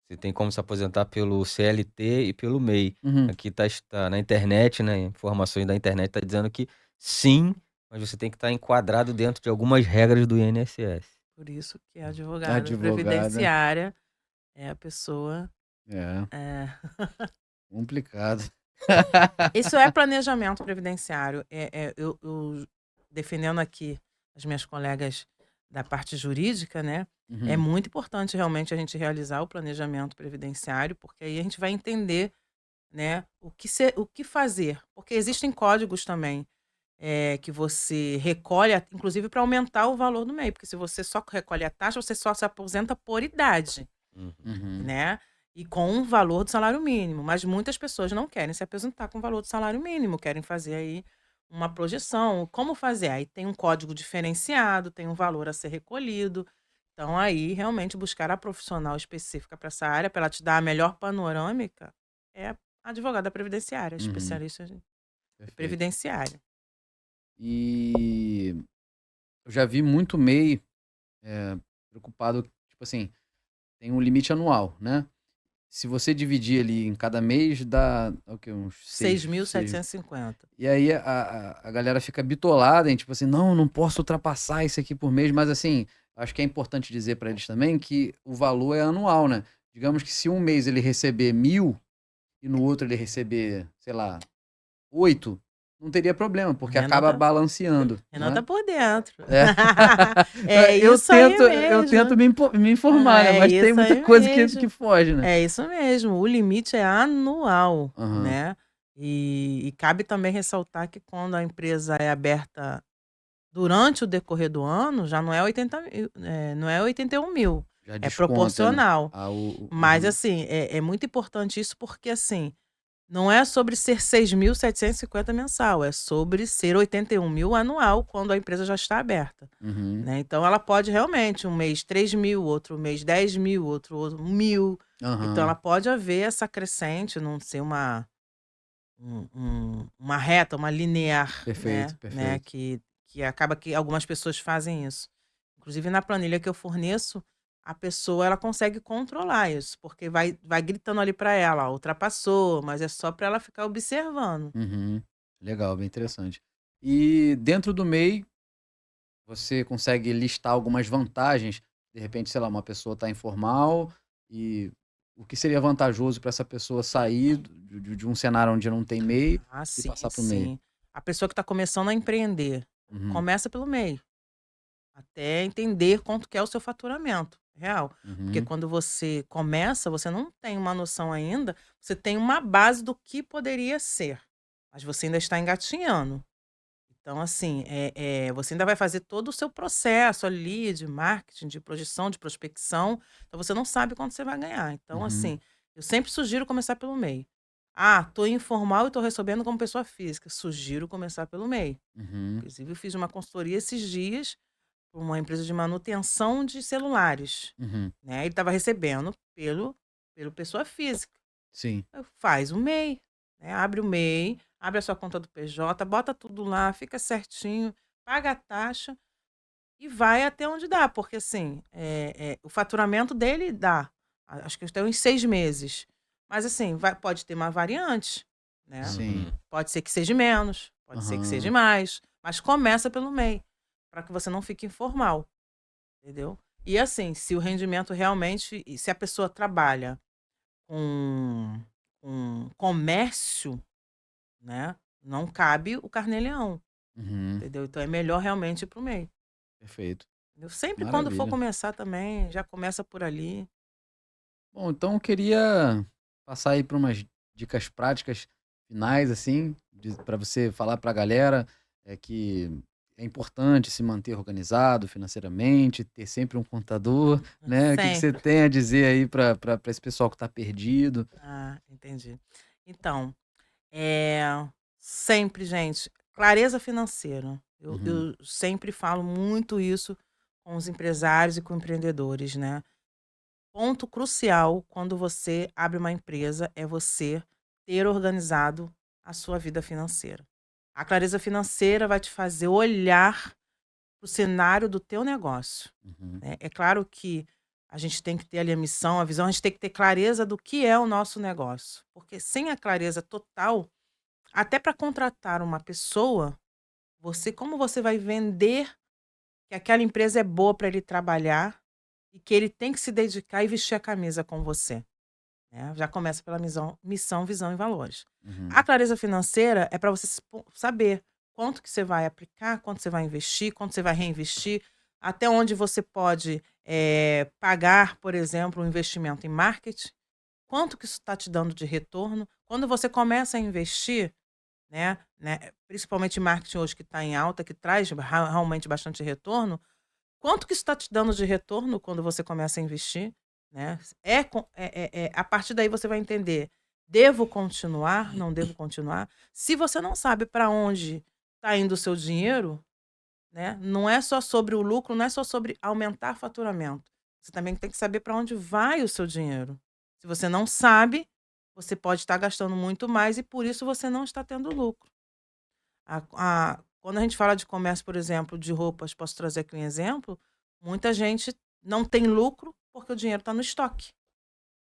se tem como se aposentar pelo CLT e pelo MEI. Uhum. Aqui tá na internet, né? Informações da internet tá dizendo que sim, mas você tem que estar enquadrado dentro de algumas regras do INSS. Por isso que a advogada Advogada. previdenciária é a pessoa. É, é, complicado. Isso é planejamento previdenciário. Eu defendendo aqui as minhas colegas da parte jurídica, né? É Uhum. muito importante realmente a gente realizar o planejamento previdenciário, porque aí a gente vai entender, né, o que fazer. Porque existem códigos também que você recolhe, inclusive para aumentar o valor do MEI, porque se você só recolhe a taxa, você só se aposenta por idade, Uhum. Uhum. né? E com o valor do salário mínimo. Mas muitas pessoas não querem se aposentar com o valor do salário mínimo, querem fazer aí uma projeção. Como fazer? Aí tem um código diferenciado, tem um valor a ser recolhido. Então, aí, realmente, buscar a profissional específica para essa área, para ela te dar a melhor panorâmica, é a advogada previdenciária, Uhum. especialista em Perfeito. previdenciária. E eu já vi muito MEI preocupado, tipo assim, tem um limite anual, né? Se você dividir ali em cada mês, dá o quê? Uns 6. 6.750. E aí a galera fica bitolada em tipo assim, não posso ultrapassar isso aqui por mês, mas assim, acho que é importante dizer para eles também que o valor é anual, né? Digamos que se um mês ele receber 1.000 e no outro ele receber, sei lá, 8, não teria problema, porque acaba Renata, balanceando, Renata né? por dentro. É. É Eu isso aí tento, eu tento mesmo. me informar, né? É Mas tem isso muita aí coisa que mesmo. foge, né? É isso mesmo. O limite é anual, Aham. né? E cabe também ressaltar que quando a empresa é aberta durante o decorrer do ano, já não é 80.000, não é 81 mil. Já É desconta, né? proporcional. Mas, Uhum. assim, é muito importante isso porque, assim, não é sobre ser 6.750 mensal, é sobre ser 81 mil anual quando a empresa já está aberta, Uhum. né? Então, ela pode realmente um mês 3 mil, outro mês 10 mil, outro 1.000. Então, ela Aham. pode haver essa crescente, não ser uma reta, uma linear, Perfeito, né? perfeito. Que acaba que algumas pessoas fazem isso. Inclusive, na planilha que eu forneço, a pessoa ela consegue controlar isso, porque vai gritando ali para ela, ó, ultrapassou, mas é só para ela ficar observando. Uhum. Legal, bem interessante. E dentro do MEI, você consegue listar algumas vantagens? De repente, sei lá, uma pessoa está informal e o que seria vantajoso para essa pessoa sair de um cenário onde não tem MEI Ah, e sim, passar para o MEI? sim. A pessoa que está começando a empreender, Uhum. começa pelo MEI, até entender quanto que é o seu faturamento real. Porque Uhum. quando você começa, você não tem uma noção ainda, você tem uma base do que poderia ser, mas você ainda está engatinhando. Então, assim, você ainda vai fazer todo o seu processo ali de marketing, de projeção, de prospecção, então você não sabe quanto você vai ganhar. Então, Uhum. assim, eu sempre sugiro começar pelo MEI. Ah, estou informal e estou recebendo como pessoa física. Sugiro começar pelo MEI. Uhum. Inclusive, eu fiz uma consultoria esses dias para uma empresa de manutenção de celulares, Uhum. né? Ele estava recebendo pelo pessoa física. Sim. Faz o MEI, né, abre o MEI, abre a sua conta do PJ, bota tudo lá, fica certinho, paga a taxa e vai até onde dá, porque assim, o faturamento dele dá, acho que até uns 6 meses. Mas assim, pode ter uma variante, né? Sim. Uhum. Pode ser que seja menos, pode ser que seja Aham. mais, mas começa pelo MEI, para que você não fique informal, entendeu? E assim, se o rendimento realmente, e se a pessoa trabalha com comércio, né, não cabe o carnê-leão, Uhum. entendeu? Então é melhor realmente ir para o MEI, Perfeito. Eu sempre, quando for Maravilha. começar também, já começa por ali. Bom, então eu queria passar aí para umas dicas práticas finais, assim, para você falar para a galera que é importante se manter organizado financeiramente, ter sempre um contador, né? O que você Sempre. tem a dizer aí para esse pessoal que está perdido? Ah, entendi. Então, é, sempre, gente, clareza financeira. Eu, Uhum, eu sempre falo muito isso com os empresários e com empreendedores, né? Ponto crucial quando você abre uma empresa é você ter organizado a sua vida financeira. A clareza financeira vai te fazer olhar para o cenário do teu negócio, uhum, né. É claro que a gente tem que ter ali a missão, a visão, a gente tem que ter clareza do que é o nosso negócio, porque sem a clareza total, até para contratar uma pessoa, como você vai vender que aquela empresa é boa para ele trabalhar e que ele tem que se dedicar e vestir a camisa com você, né. Já começa pela missão, visão e valores. A uhum. clareza financeira é para você saber quanto que você vai aplicar, quanto você vai investir, quanto você vai reinvestir, até onde você pode, pagar, por exemplo, um investimento em marketing, quanto que isso está te dando de retorno. Quando você começa a investir, né, principalmente em marketing hoje que está em alta, que traz realmente bastante retorno, quanto que isso está te dando de retorno quando você começa a investir, né? A partir daí você vai entender, devo continuar, não devo continuar. Se você não sabe para onde está indo o seu dinheiro, né? Não é só sobre o lucro, não é só sobre aumentar faturamento. Você também tem que saber para onde vai o seu dinheiro. Se você não sabe, você pode estar gastando muito mais e por isso você não está tendo lucro. Quando a gente fala de comércio, por exemplo, de roupas, posso trazer aqui um exemplo, muita gente não tem lucro porque o dinheiro está no estoque.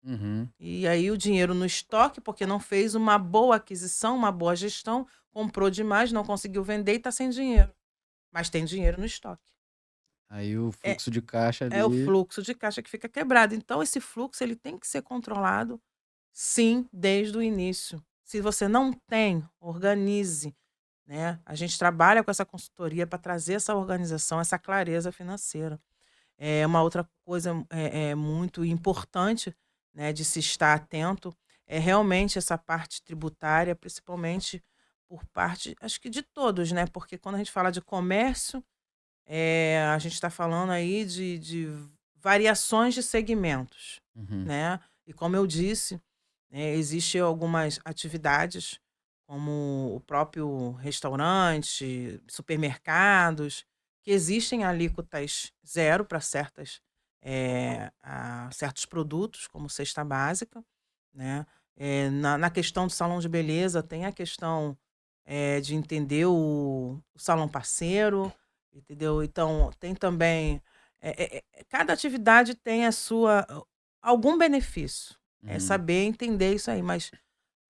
Uhum, E aí o dinheiro no estoque, porque não fez uma boa aquisição, uma boa gestão, comprou demais, não conseguiu vender e está sem dinheiro. Mas tem dinheiro no estoque. aí o É, fluxo de caixa é o ali. fluxo de caixa que fica quebrado. Então, esse fluxo ele tem que ser controlado, sim, desde o início. Se você não tem, organize, né? A gente trabalha com essa consultoria para trazer essa organização, essa clareza financeira. É uma outra coisa muito importante, né, de se estar atento é realmente essa parte tributária, principalmente por parte, acho que de todos, né? Porque quando a gente fala de comércio, a gente está falando aí de variações de segmentos, Uhum, né? E como eu disse, existe algumas atividades, como o próprio restaurante, supermercados, que existem alíquotas zero para certos produtos, como cesta básica, né? Na questão do salão de beleza, tem a questão de entender o salão parceiro, entendeu? Então, tem também. Cada atividade tem a sua algum benefício. É uhum. saber entender isso aí, mas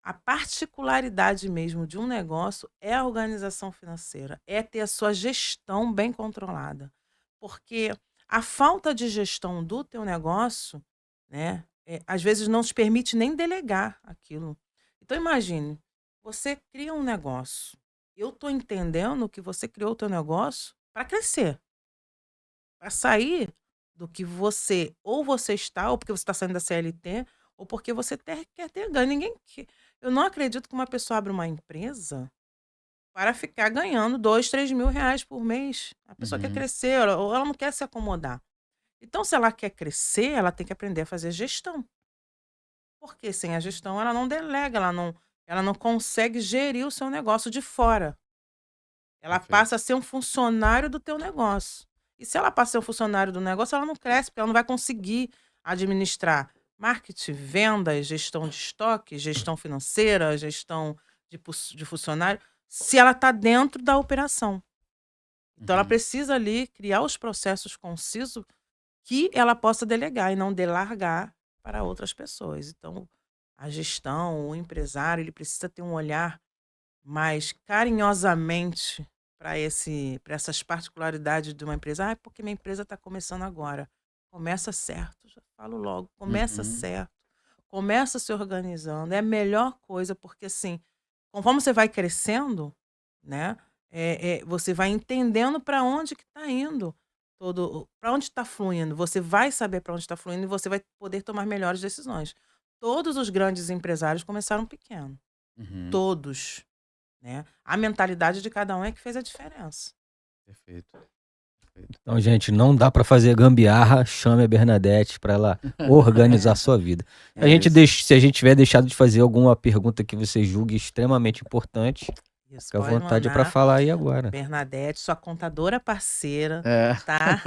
a particularidade mesmo de um negócio é a organização financeira, é ter a sua gestão bem controlada. Porque a falta de gestão do teu negócio, né, às vezes não te permite nem delegar aquilo. Então imagine, você cria um negócio. Eu estou entendendo que você criou o teu negócio para crescer, para sair do que você está, ou porque você está saindo da CLT, ou porque você quer ter ganho. Eu não acredito que uma pessoa abra uma empresa para ficar ganhando 2, 3 mil reais por mês. A pessoa quer Uhum, crescer, ou ela não quer se acomodar. Então, se ela quer crescer, ela tem que aprender a fazer gestão. Porque sem a gestão ela não delega, ela não consegue gerir o seu negócio de fora. Ela perfeito. passa a ser um funcionário do teu negócio. E se ela passa a ser um funcionário do negócio, ela não cresce, porque ela não vai conseguir administrar marketing, vendas, gestão de estoque, gestão financeira, gestão de funcionário, se ela está dentro da operação. Então ela Uhum, precisa ali criar os processos concisos que ela possa delegar e não delargar para outras pessoas. Então, a gestão, o empresário, ele precisa ter um olhar mais carinhosamente para essas particularidades de uma empresa. Ah, porque minha empresa está começando agora. Começa certo, já falo logo, começa uhum. certo, começa se organizando. É a melhor coisa, porque assim, conforme você vai crescendo, né, você vai entendendo para onde que está indo. para onde está fluindo. Você vai saber para onde está fluindo e você vai poder tomar melhores decisões. Todos os grandes empresários começaram pequeno. Uhum. Todos, né? A mentalidade de cada um é que fez a diferença. Perfeito. Então, gente, não dá pra fazer gambiarra, chame a Bernadette pra ela organizar a sua vida. É isso. Se a gente tiver deixado de fazer alguma pergunta que você julgue extremamente importante, Isso, fica à pode vontade pra mandar. falar aí agora. Bernadette, sua contadora parceira, É. tá?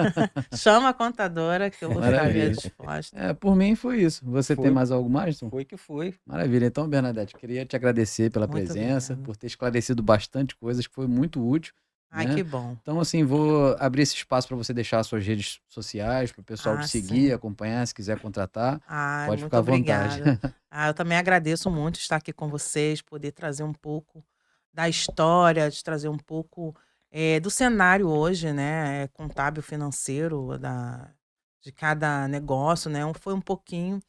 Chama a contadora que eu vou ficar Maravilha. disposta. Por mim foi isso. Você Foi. tem mais algo mais, Tom? Foi que foi. Maravilha. Então, Bernadette, queria te agradecer pela Muito presença, obrigada. por ter esclarecido bastante coisas, que foi muito útil. Ai, né? que bom. Então, assim, vou abrir esse espaço para você deixar as suas redes sociais, para o pessoal te seguir, sim. acompanhar, se quiser contratar. Ai, Pode muito ficar à vontade. obrigada. Eu também agradeço muito estar aqui com vocês, poder trazer um pouco da história, de trazer um pouco do cenário hoje, né? Contábil financeiro de cada negócio, né? Foi um pouquinho.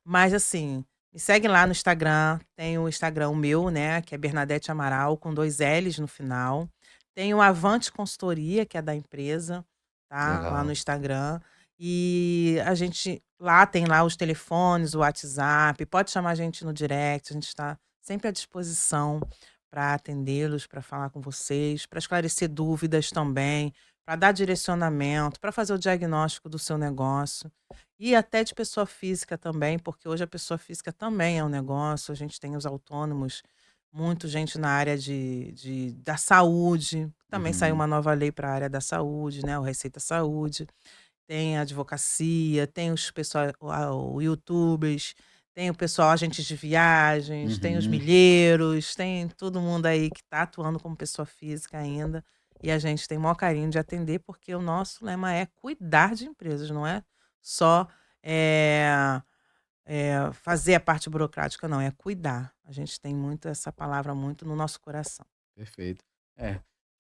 Mas assim, me segue lá no Instagram. Tem o Instagram meu, né? Que é Bernadette Amaral, com 2 L's no final. Tem o Avante Consultoria, que é da empresa, tá? Lá Legal. no Instagram. E a gente lá tem lá os telefones, o WhatsApp. Pode chamar a gente no direct. A gente está sempre à disposição para atendê-los, para falar com vocês, para esclarecer dúvidas também, para dar direcionamento, para fazer o diagnóstico do seu negócio. E até de pessoa física também, porque hoje a pessoa física também é um negócio. A gente tem os autônomos, muita gente na área da saúde. Também saiu Uhum. uma nova lei para a área da saúde, né? O Receita Saúde. Tem a advocacia, tem os pessoal, os youtubers, tem o pessoal agentes de viagens, tem os Uhum. milheiros, tem todo mundo aí que está atuando como pessoa física ainda. E a gente tem o maior carinho de atender, porque o nosso lema é cuidar de empresas, não é só fazer a parte burocrática, não, é cuidar. A gente tem muito essa palavra muito no nosso coração. Perfeito.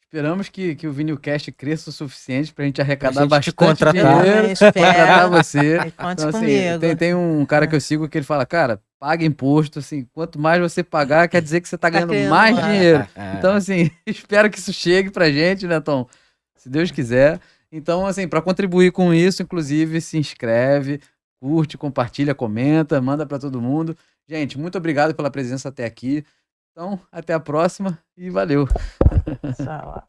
Esperamos que o Vinilcast cresça o suficiente para a gente arrecadar gente te bastante contratar. dinheiro, Também espero. contratar você. E conte Então, assim, comigo. tem um cara que eu sigo que ele fala, cara, paga imposto, assim, quanto mais você pagar, quer dizer que você está ganhando ganhando mais mais. dinheiro. Então, assim, espero que isso chegue pra gente, né, Tom? Se Deus quiser. Então, assim, para contribuir com isso, inclusive, se inscreve, curte, compartilha, comenta, manda para todo mundo. Gente, muito obrigado pela presença até aqui. Então, até a próxima e valeu. Tchau.